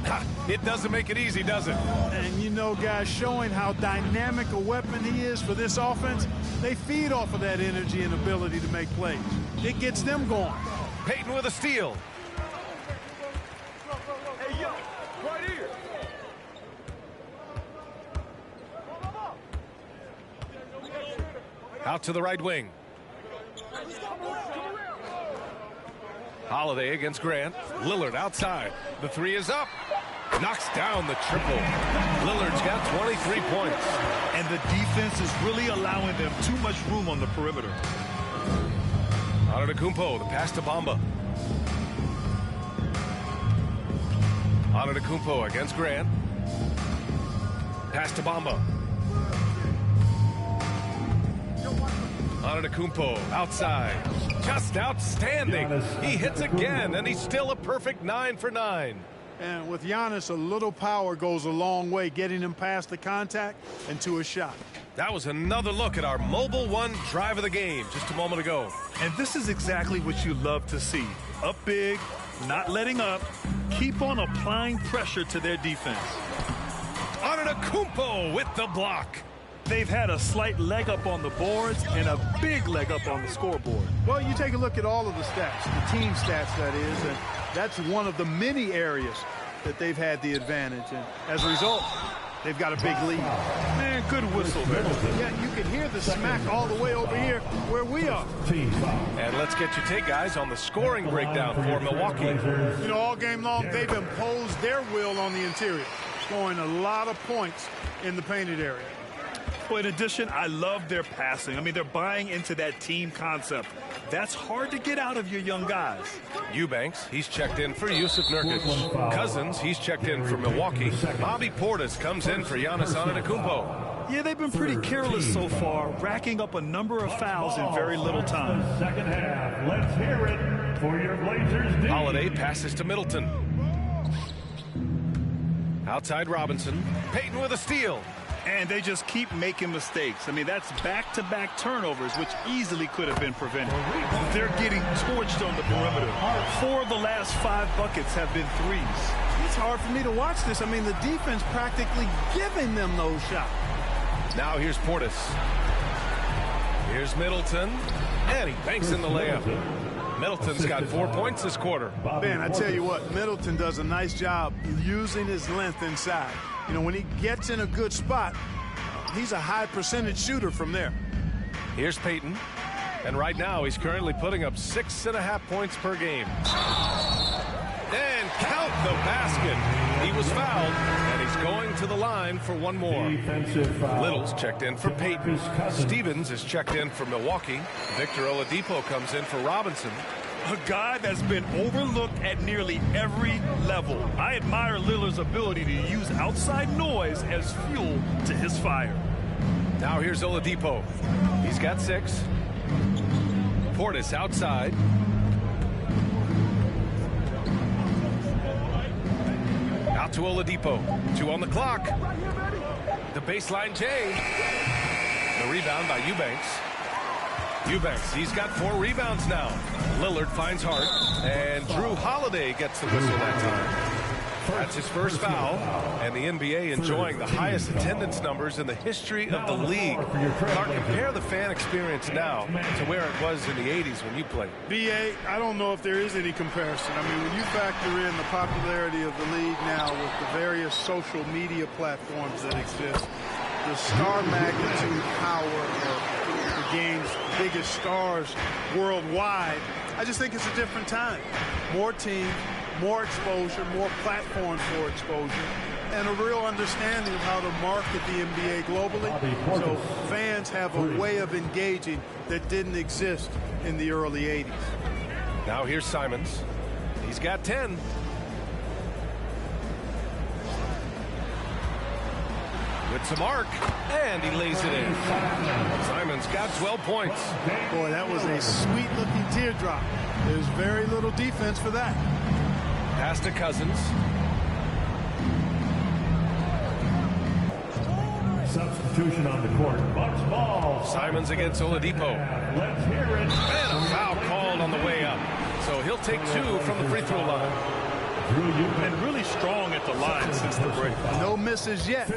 It doesn't make it easy, does it? And you know, guys, showing how dynamic a weapon he is for this offense, they feed off of that energy and ability to make plays. It gets them going. Payton with a steal. Hey, yo, right here. Out to the right wing. Holiday against Grant. Lillard outside. The 3 is up. Knocks down the triple. Lillard's got 23 points. And the defense is really allowing them too much room on the perimeter. Antetokounmpo, the pass to Bamba. Antetokounmpo against Grant. Pass to Bamba. Antetokounmpo outside. Just outstanding. He hits again, and he's still a perfect 9 for 9. And with Giannis, a little power goes a long way, getting him past the contact and to a shot. That was another look at our Mobile One drive of the game just a moment ago. And this is exactly what you love to see. Up big, not letting up, keep on applying pressure to their defense. Antetokounmpo with the block. They've had a slight leg up on the boards and a big leg up on the scoreboard. Well, you take a look at all of the stats, the team stats, that is, and that's one of the many areas that they've had the advantage. And as a result, They've got a big lead. Man, good whistle there. Yeah, you can hear the smack all the way over here where we are. And let's get your take, guys, on the scoring breakdown for Milwaukee. You know, all game long, they've imposed their will on the interior, scoring a lot of points in the painted area. Well, in addition, I love their passing. I mean, they're buying into that team concept. That's hard to get out of your young guys. Eubanks, he's checked in for Jusuf Nurkic. Cousins, he's checked in for Milwaukee. Bobby Portis comes in for Giannis Antetokounmpo. Yeah, they've been pretty careless so far, racking up a number of fouls in very little time. Second half, let's hear it for your Blazers. Holiday passes to Middleton. Outside Robinson. Payton with a steal. And they just keep making mistakes. I mean, that's back-to-back turnovers, which easily could have been prevented. They're getting torched on the perimeter. 4 of the last 5 buckets have been threes. It's hard for me to watch this. I mean, the defense practically giving them those shots. Now here's Portis. Here's Middleton. And he banks in the layup. Middleton's got 4 points this quarter. Man, I tell you what, Middleton does a nice job using his length inside. You know, when he gets in a good spot, he's a high percentage shooter from there. Here's Payton. And right now, he's currently putting up 6.5 points per game. And count the basket. He was fouled, and he's going to the line for one more. Little's checked in for Payton. Stevens is checked in for Milwaukee. Victor Oladipo comes in for Robinson. A guy that's been overlooked at nearly every level. I admire Lillard's ability to use outside noise as fuel to his fire. Now here's Oladipo. He's got 6. Portis outside. Out to Oladipo. 2 on the clock. The baseline J. The rebound by Eubanks. Eubanks, he's got 4 rebounds now. Lillard finds Hart, and Drew Holiday gets the whistle that time. That's his first foul, and the NBA enjoying the highest attendance numbers in the history of the league. Clark, compare the fan experience now to where it was in the 80s when you played. B.A., I don't know if there is any comparison. I mean, when you factor in the popularity of the league now with the various social media platforms that exist, the star magnitude power of the game's biggest stars worldwide, I just think it's a different time. More teams, more exposure, more platforms for exposure, and a real understanding of how to market the NBA globally. So fans have a way of engaging that didn't exist in the early 80s. Now here's Simons. He's got 10. With some arc, and he lays it in. Simons got 12 points. Boy, that was a sweet-looking teardrop. There's very little defense for that. Pass to Cousins. Substitution on the court. Bucks ball. Simons against Oladipo. Let's hear it. And a foul called on the way up. So he'll take 2 from the free throw line. And really strong at the line since the break. No misses yet.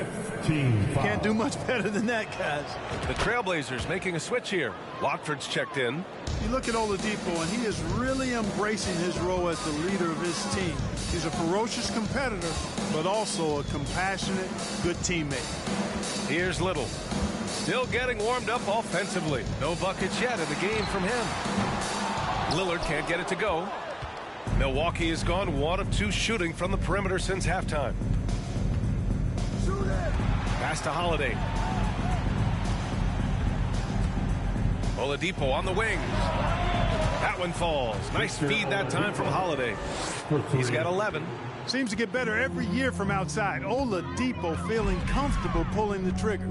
Can't do much better than that, guys. The Trailblazers making a switch here. Watford's checked in. You look at Oladipo, and he is really embracing his role as the leader of his team. He's a ferocious competitor, but also a compassionate, good teammate. Here's Little. Still getting warmed up offensively. No buckets yet in the game from him. Lillard can't get it to go. Milwaukee has gone 1 of 2 shooting from the perimeter since halftime. Pass to Holiday. Oladipo on the wing. That one falls. Nice feed that time from Holiday. He's got 11. Seems to get better every year from outside. Oladipo feeling comfortable pulling the trigger.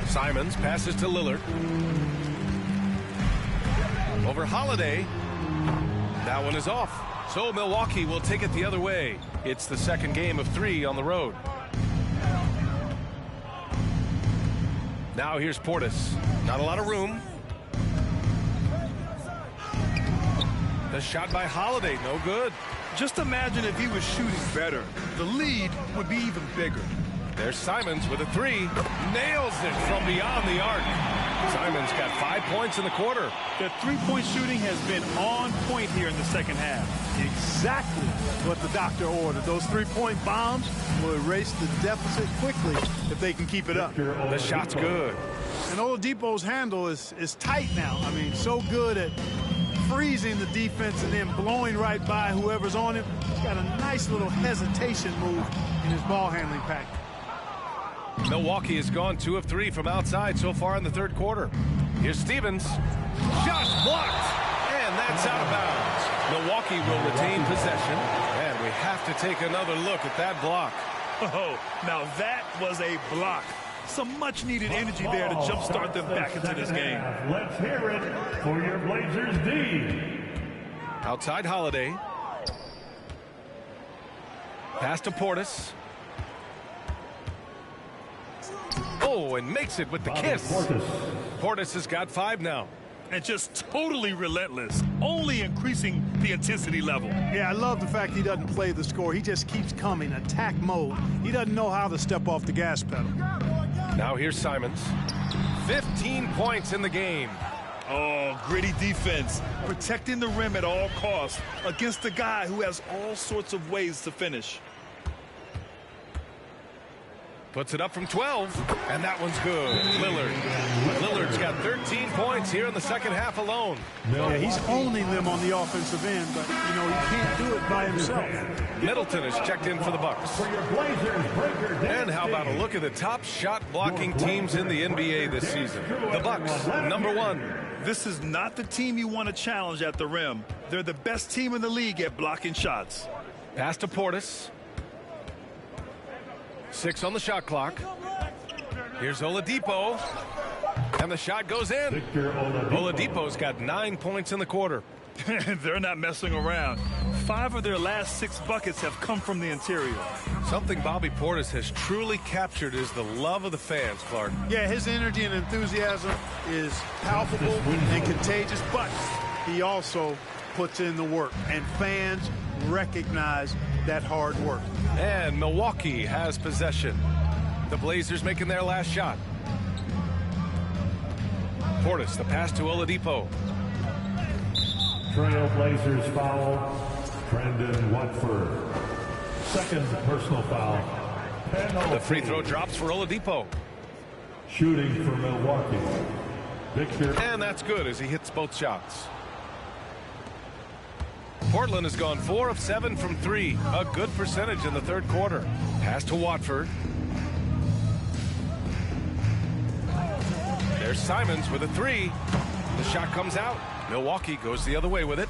Simons passes to Lillard. Over Holiday. That one is off. So Milwaukee will take it the other way. It's the second game of 3 on the road. Now here's Portis. Not a lot of room. The shot by Holiday, no good. Just imagine if he was shooting better. The lead would be even bigger. There's Simons with a 3. Nails it from beyond the arc. Simon's got 5 points in the quarter. The three-point shooting has been on point here in the second half. Exactly what the doctor ordered. Those three-point bombs will erase the deficit quickly if they can keep it up. The shot's good. And Oladipo's handle is tight now. I mean, so good at freezing the defense and then blowing right by whoever's on him. He's got a nice little hesitation move in his ball handling package. Milwaukee has gone 2 of 3 from outside so far in the third quarter. Here's Stevens. Shot blocked. And that's out of bounds. Milwaukee will retain possession. And we have to take another look at that block. Oh, now that was a block. Some much-needed energy there to jumpstart them back into this game. Let's hear it for your Blazers D. Outside Holiday. Pass to Portis. Oh, and makes it with the kiss. Portis has got 5 now. And just totally relentless, only increasing the intensity level. Yeah, I love the fact he doesn't play the score. He just keeps coming, attack mode. He doesn't know how to step off the gas pedal. Now here's Simons. 15 points in the game. Oh, gritty defense, protecting the rim at all costs against a guy who has all sorts of ways to finish. Puts it up from 12, and that one's good. Lillard's got 13 points here in the second half alone. Yeah, he's owning them on the offensive end, but, you know, he can't do it by himself. Middleton has checked in for the Bucks. And how about a look at the top shot blocking teams in the NBA this season? The Bucks, #1. This is not the team you want to challenge at the rim. They're the best team in the league at blocking shots. Pass to Portis. 6 on the shot clock. Here's Oladipo. And the shot goes in. Oladipo's got 9 points in the quarter. They're not messing around. 5 of their last 6 buckets have come from the interior. Something Bobby Portis has truly captured is the love of the fans, Clark. Yeah, his energy and enthusiasm is palpable and contagious, but he also puts in the work, and fans recognize that hard work. And Milwaukee has possession. The Blazers making their last shot. Portis, the pass to Oladipo. Trailblazers foul, Brandon Watford. Second personal foul. Penalty. The free throw drops for Oladipo. Shooting for Milwaukee. Victor. And that's good as he hits both shots. Portland has gone 4 of 7 from 3. A good percentage in the third quarter. Pass to Watford. There's Simons with a 3. The shot comes out. Milwaukee goes the other way with it.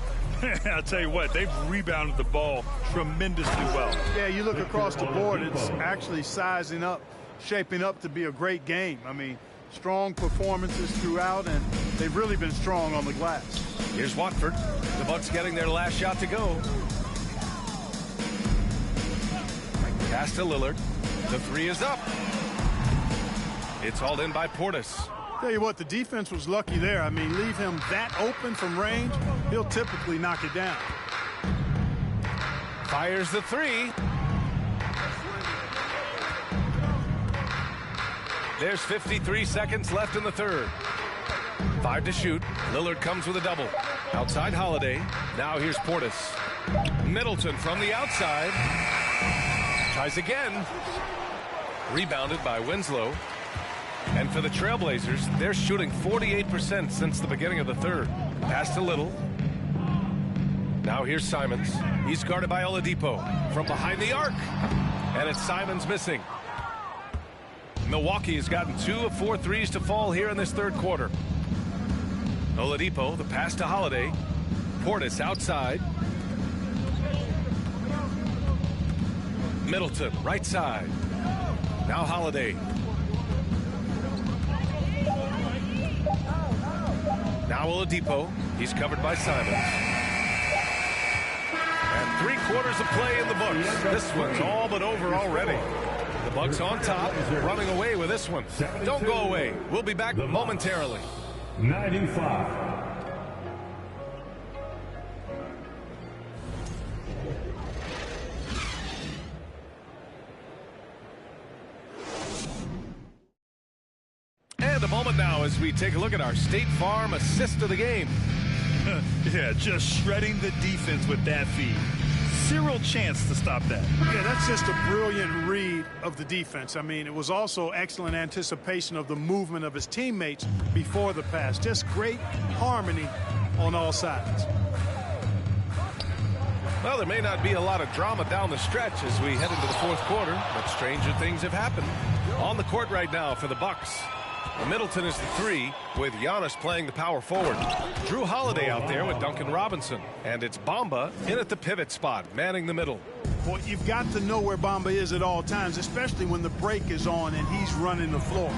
I'll tell you what, they've rebounded the ball tremendously well. Yeah, you look across the board, it's actually sizing up, shaping up to be a great game. I mean, strong performances throughout, and they've really been strong on the glass. Here's Watford. The Bucks getting their last shot to go. Pass to Lillard. The 3 is up. It's hauled in by Portis. Tell you what, the defense was lucky there. I mean, leave him that open from range, he'll typically knock it down. Fires the 3. There's 53 seconds left in the third. 5 to shoot. Lillard comes with a double. Outside Holiday. Now here's Portis. Middleton from the outside. Tries again. Rebounded by Winslow. And for the Trailblazers, they're shooting 48% since the beginning of the third. Pass to Little. Now here's Simons. He's guarded by Oladipo from behind the arc. And it's Simons missing. Milwaukee has gotten 2 of 4 threes to fall here in this third quarter. Oladipo, the pass to Holiday. Portis outside. Middleton, right side. Now Holiday. Now Oladipo. He's covered by Simons. And 3/4 of play in the books. This one's all but over already. The Bucks on top, running away with this one. Don't go away. We'll be back momentarily. 95. And a moment now as we take a look at our State Farm assist of the game. Yeah, just shredding the defense with that feed. Zero chance to stop that. Yeah, that's just a brilliant read of the defense. I mean, it was also excellent anticipation of the movement of his teammates before the pass. Just great harmony on all sides. Well, there may not be a lot of drama down the stretch as we head into the fourth quarter, but stranger things have happened. On the court right now for the Bucks, Middleton is the 3 with Giannis playing the power forward. Drew Holiday out there with Duncan Robinson. And it's Bamba in at the pivot spot, manning the middle. Well, you've got to know where Bamba is at all times, especially when the break is on and he's running the floor.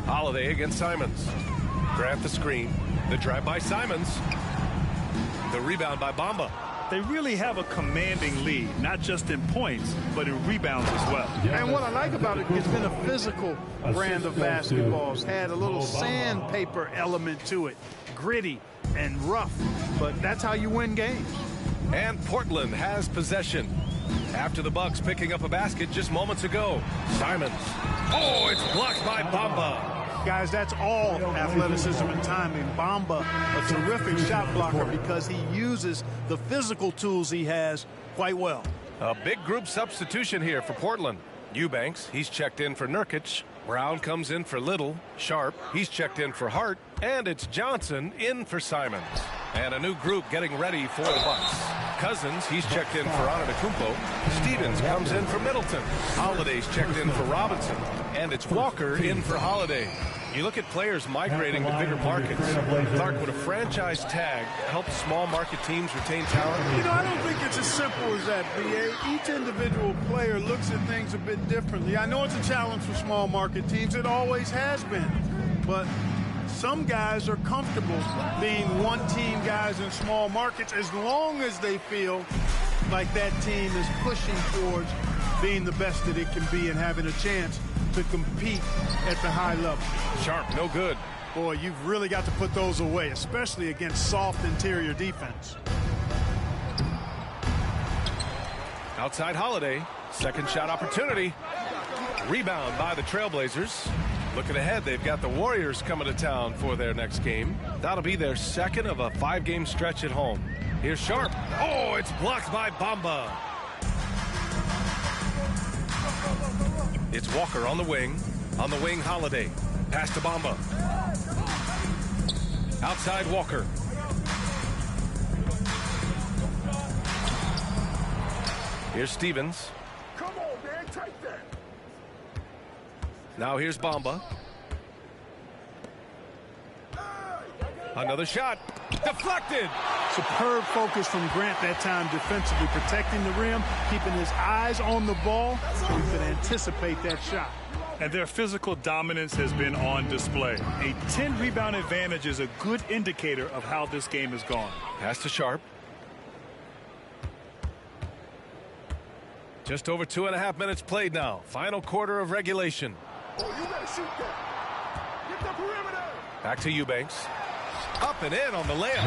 Holiday against Simons. Grant the screen. The drive by Simons. The rebound by Bamba. They really have a commanding lead, not just in points, but in rebounds as well. And what I like about it, it's been a physical brand of basketball. It's had a little sandpaper element to it. Gritty and rough, but that's how you win games. And Portland has possession. After the Bucks picking up a basket just moments ago. Simons. Oh, it's blocked by Bamba. Guys, that's all athleticism and timing. Bamba, a terrific shot blocker because he uses the physical tools he has quite well. A big group substitution here for Portland. Eubanks, he's checked in for Nurkic. Brown comes in for Little. Sharp, he's checked in for Hart. And it's Johnson in for Simons. And a new group getting ready for the Bucks. Cousins, he's checked in for Antetokounmpo. Stevens comes in for Middleton. Holiday's checked in for Robinson. And it's Walker in for Holiday. You look at players migrating to bigger markets. Clark, would a franchise tag help small market teams retain talent? You know, I don't think it's as simple as that, B.A. Each individual player looks at things a bit differently. I know it's a challenge for small market teams. It always has been. But some guys are comfortable being one-team guys in small markets as long as they feel like that team is pushing towards being the best that it can be and having a chance to compete at the high level. Sharp, no good. Boy, you've really got to put those away, especially against soft interior defense. Outside Holiday, second shot opportunity. Rebound by the Trailblazers. Looking ahead, they've got the Warriors coming to town for their next game. That'll be their second of a 5-game stretch at home. Here's Sharp. Oh, it's blocked by Bamba. It's Walker on the wing. On the wing, Holiday. Pass to Bamba. Outside Walker. Here's Stevens. Come on, man, take that. Now here's Bamba. Another shot. Deflected. Superb focus from Grant that time defensively, protecting the rim, keeping his eyes on the ball so he could anticipate that shot. And their physical dominance has been on display. A 10-rebound advantage is a good indicator of how this game has gone. Pass to Sharp. Just over 2.5 minutes played now. Final quarter of regulation. Oh, you gotta shoot that. Get the perimeter. Back to Eubanks. Up and in on the layup.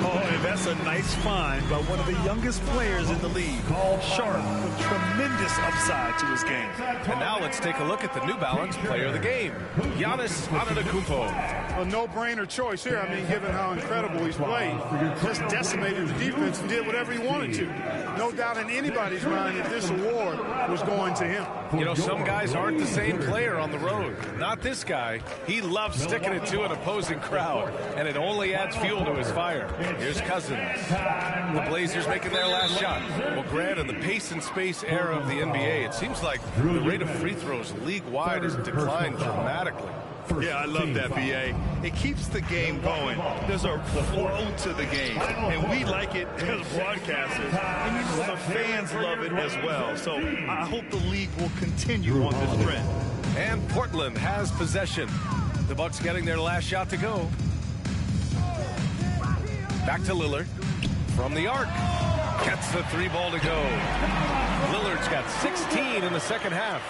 Oh, and that's a nice find by one of the youngest players in the league. Sharp with tremendous upside to his game. And now let's take a look at the New Balance player of the game, Giannis Antetokounmpo. A no-brainer choice here. I mean, given how incredible he's played. Just decimated the defense and did whatever he wanted to. No doubt in anybody's mind that this award was going to him. You know, some guys aren't the same player on the road. Not this guy. He loves sticking it to an opposing crowd, and it only adds fuel to his fire. Here's Cousins. The Blazers making their last shot. Well, Grant, in the pace and space era of the NBA, it seems like the rate of free throws league-wide has declined dramatically. Yeah, I love that, B.A. It keeps the game going. There's a flow to the game, and we like it as broadcasters, and you know the fans love it as well. So I hope the league will continue on this trend. And Portland has possession. The Bucks getting their last shot to go. Back to Lillard. From the arc. Gets the 3-ball to go. Lillard's got 16 in the second half.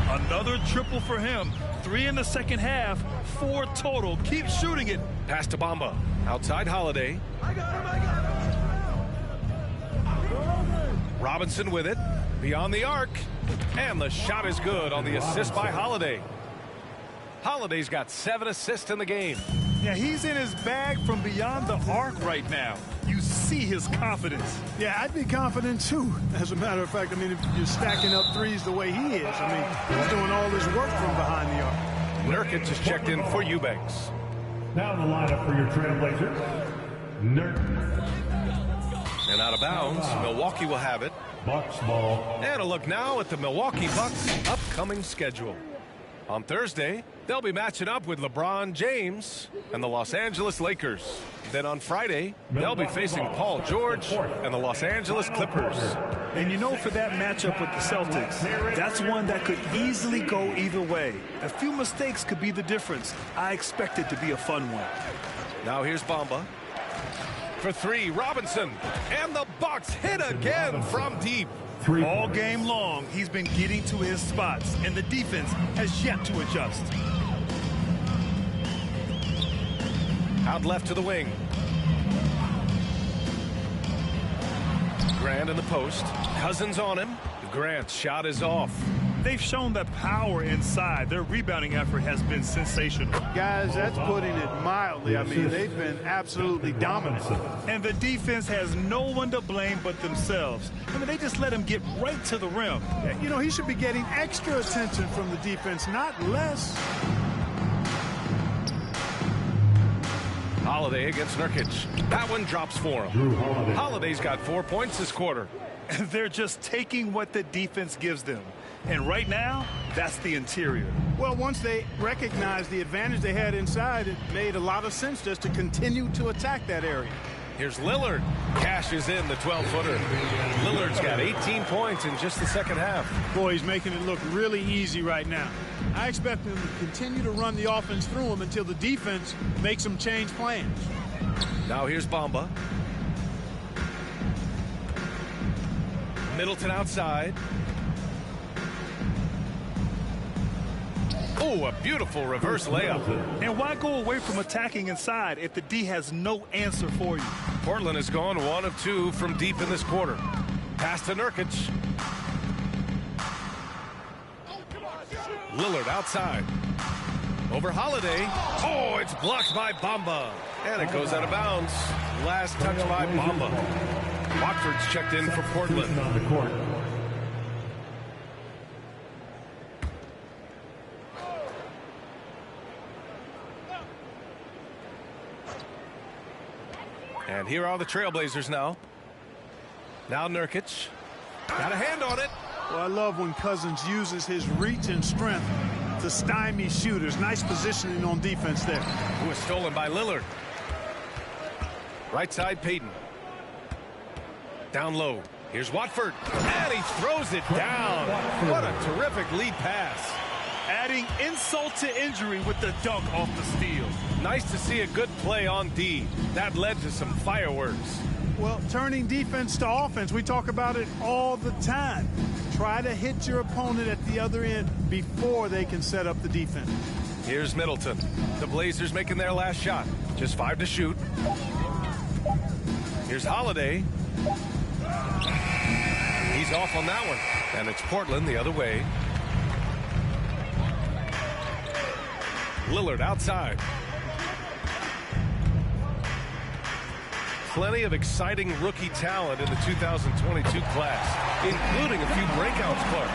Another triple for him. 3 in the second half, 4 total. Keep shooting it. Pass to Bamba. Outside Holiday. Robinson with it. Beyond the arc. And the shot is good on the assist by Holiday. Holiday's got 7 assists in the game. Yeah, he's in his bag from beyond the arc right now. You see his confidence. Yeah, I'd be confident too. As a matter of fact, I mean, if you're stacking up threes the way he is, I mean, he's doing all his work from behind the arc. Nurkic just checked in for Eubanks. Now the lineup for your Trailblazers. Nurkic. And out of bounds, Milwaukee will have it. Bucks ball. And a look now at the Milwaukee Bucks' upcoming schedule. On Thursday, they'll be matching up with LeBron James and the Los Angeles Lakers. Then on Friday, they'll be facing Paul George and the Los Angeles Clippers. And you know, for that matchup with the Celtics, that's one that could easily go either way. A few mistakes could be the difference. I expect it to be a fun one. Now here's Bamba. For 3, Robinson. And the Bucks hit again from deep. All game long, he's been getting to his spots, and the defense has yet to adjust. Out left to the wing. Grant in the post. Cousins on him. Grant's shot is off. They've shown the power inside. Their rebounding effort has been sensational. Guys, that's putting it mildly. I mean, they've been absolutely dominant. And the defense has no one to blame but themselves. I mean, they just let him get right to the rim. You know, he should be getting extra attention from the defense, not less. Holiday against Nurkic. That one drops for him. Holiday's got 4 points this quarter. And they're just taking what the defense gives them. And right now, that's the interior. Well, once they recognized the advantage they had inside, it made a lot of sense just to continue to attack that area. Here's Lillard. Cashes in the 12-footer. Lillard's got 18 points in just the second half. Boy, he's making it look really easy right now. I expect him to continue to run the offense through him until the defense makes him change plans. Now here's Bamba. Middleton outside. Oh, a beautiful reverse layup. And why go away from attacking inside if the D has no answer for you? Portland has gone 1 of 2 from deep in this quarter. Pass to Nurkic. Lillard outside. Over Holiday. Oh, it's blocked by Bamba. And it goes out of bounds. Last touch by Bamba. Watford's checked in for Portland. On the court. And here are the Trailblazers now. Now Nurkic. Got a hand on it. Well, I love when Cousins uses his reach and strength to stymie shooters. Nice positioning on defense there. Who was stolen by Lillard. Right side, Payton. Down low. Here's Watford. And he throws it down. What a terrific lead pass. Adding insult to injury with the dunk off the steal. Nice to see a good play on D. That led to some fireworks. Well, turning defense to offense, we talk about it all the time. Try to hit your opponent at the other end before they can set up the defense. Here's Middleton. The Blazers making their last shot. Just 5 to shoot. Here's Holiday. He's off on that one. And it's Portland the other way. Lillard outside. Plenty of exciting rookie talent in the 2022 class, including a few breakouts, Clark.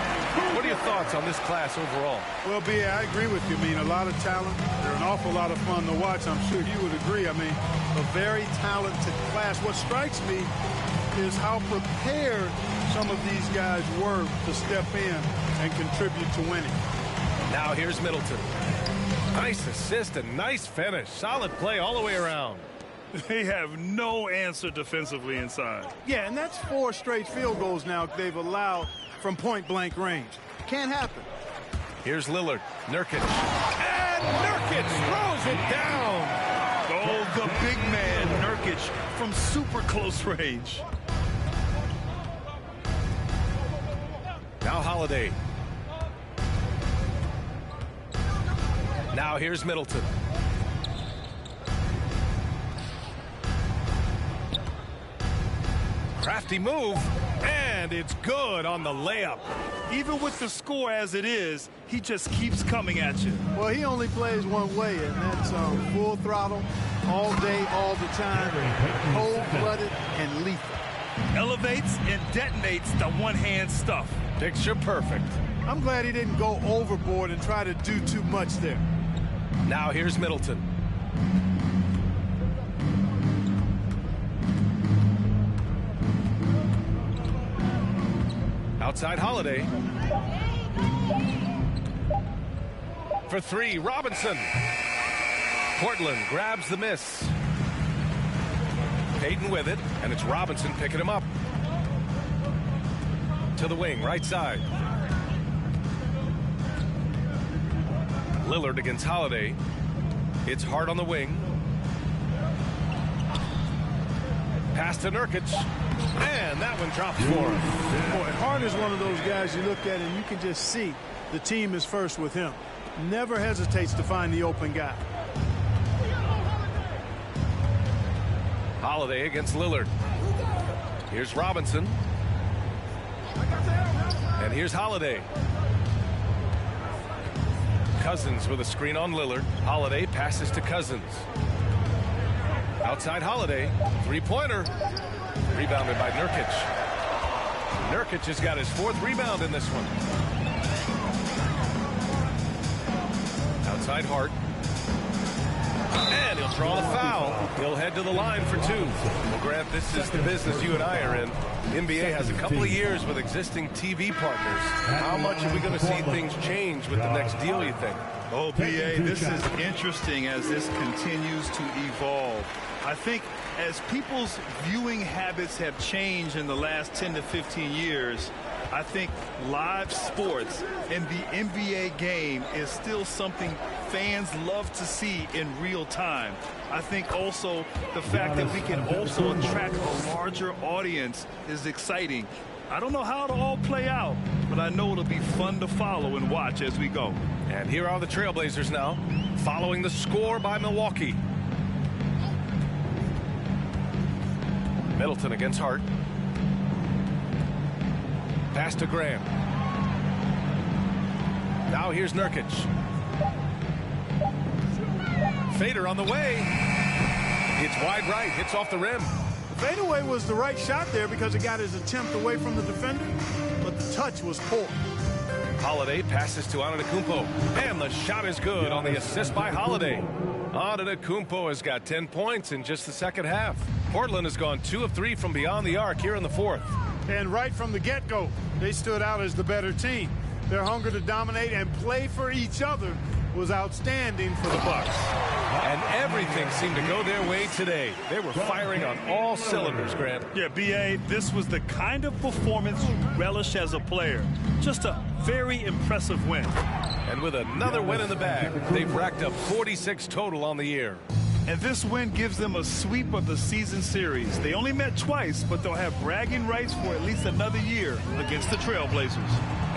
What are your thoughts on this class overall? Well, B.A., I agree with you. I mean, a lot of talent. They're an awful lot of fun to watch. I'm sure you would agree. I mean, a very talented class. What strikes me is how prepared some of these guys were to step in and contribute to winning. Now here's Middleton. Nice assist and nice finish. Solid play all the way around. They have no answer defensively inside. Yeah, and that's 4 straight field goals now they've allowed from point-blank range. Can't happen. Here's Lillard. Nurkic. And Nurkic throws it down. Oh, the big man, Nurkic, from super close range. Now Holiday. Now here's Middleton. Crafty move. And And it's good on the layup. Even with the score as it is, he just keeps coming at you. Well, he only plays one way, and that's full throttle, all day, all the time, cold-blooded and lethal. Elevates and detonates the one-hand stuff. Picture perfect. I'm glad he didn't go overboard and try to do too much there. Now here's Middleton. Outside Holiday. For three, Robinson. Portland grabs the miss. Payton with it, and it's Robinson picking him up. To the wing, right side. Lillard against Holiday. It's Hart on the wing. Pass to Nurkic. And that one drops for him. Boy, Hart is one of those guys you look at and you can just see the team is first with him. Never hesitates to find the open guy. Holiday against Lillard. Here's Robinson. And here's Holiday. Cousins with a screen on Lillard. Holiday passes to Cousins. Outside Holiday. Three-pointer. Rebounded by Nurkic. Nurkic has got his fourth rebound in this one. Outside Hart. And he'll draw the foul. He'll head to the line for two. Well, Grant, this is the business you and I are in. NBA has a couple of years with existing TV partners. How much are we going to see things change with the next deal, you think? Oh, BA, this is interesting as this continues to evolve. I think as people's viewing habits have changed in the last 10 to 15 years, I think live sports and the NBA game is still something fans love to see in real time. I think also the fact that we can also attract a larger audience is exciting. I don't know how it'll all play out, but I know it'll be fun to follow and watch as we go. And here are the Trailblazers now, following the score by Milwaukee. Middleton against Hart. Pass to Graham. Now here's Nurkic. Fader on the way. It's wide right, hits off the rim. Fadeaway was the right shot there because it got his attempt away from the defender, but the touch was poor. Holiday passes to Antetokounmpo, and the shot is good on the assist by Holiday. Antetokounmpo has got 10 points in just the second half. Portland has gone 2 of 3 from beyond the arc here in the fourth. And right from the get-go, they stood out as the better team. Their hunger to dominate and play for each other was outstanding for the Bucks. And everything seemed to go their way today. They were firing on all cylinders, Grant. Yeah, BA, this was the kind of performance you relish as a player. Just a very impressive win. And with another win in the bag, they've racked up 46 total on the year. And this win gives them a sweep of the season series. They only met twice, but they'll have bragging rights for at least another year against the Trailblazers.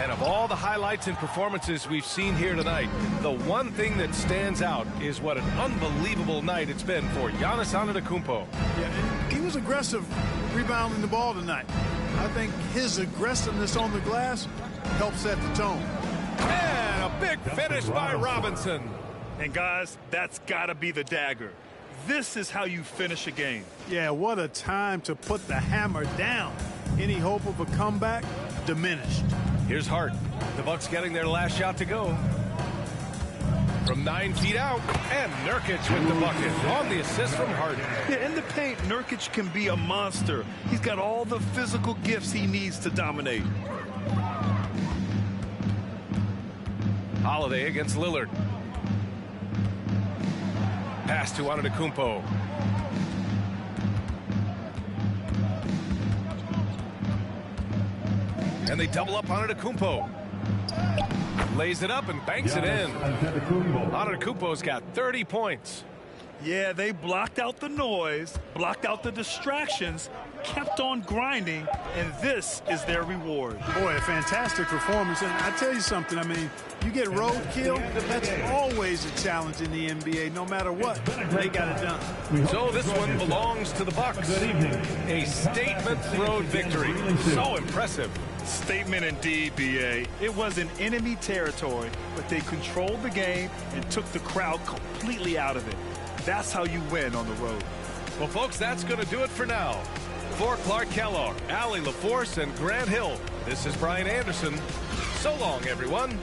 And of all the highlights and performances we've seen here tonight, the one thing that stands out is what an unbelievable night it's been for Giannis Antetokounmpo. Yeah, he was aggressive rebounding the ball tonight. I think his aggressiveness on the glass helped set the tone. And a big finish by Robinson. And guys, that's got to be the dagger. This is how you finish a game. Yeah, what a time to put the hammer down. Any hope of a comeback diminished. Here's Hart. The Bucks getting their last shot to go. From 9 feet out, and Nurkic with the bucket on the assist from Hart. Yeah, in the paint, Nurkic can be a monster. He's got all the physical gifts he needs to dominate. Holiday against Lillard. Pass to Antetokounmpo. And they double up Antetokounmpo. Lays it up and banks it in. Antetokounmpo's got 30 points. Yeah, they blocked out the noise, blocked out the distractions, kept on grinding, and this is their reward. Boy, a fantastic performance. And I tell you something, I mean, you get roadkill, that's always a challenge in the NBA, no matter what. They got it done. So this one belongs to the Bucks. A statement road victory. So impressive. Statement indeed, BA. It was in enemy territory, but they controlled the game and took the crowd completely out of it. That's how you win on the road. Well, folks, that's going to do it for now. For Clark Kellogg, Allie LaForce, and Grant Hill, this is Brian Anderson. So long, everyone.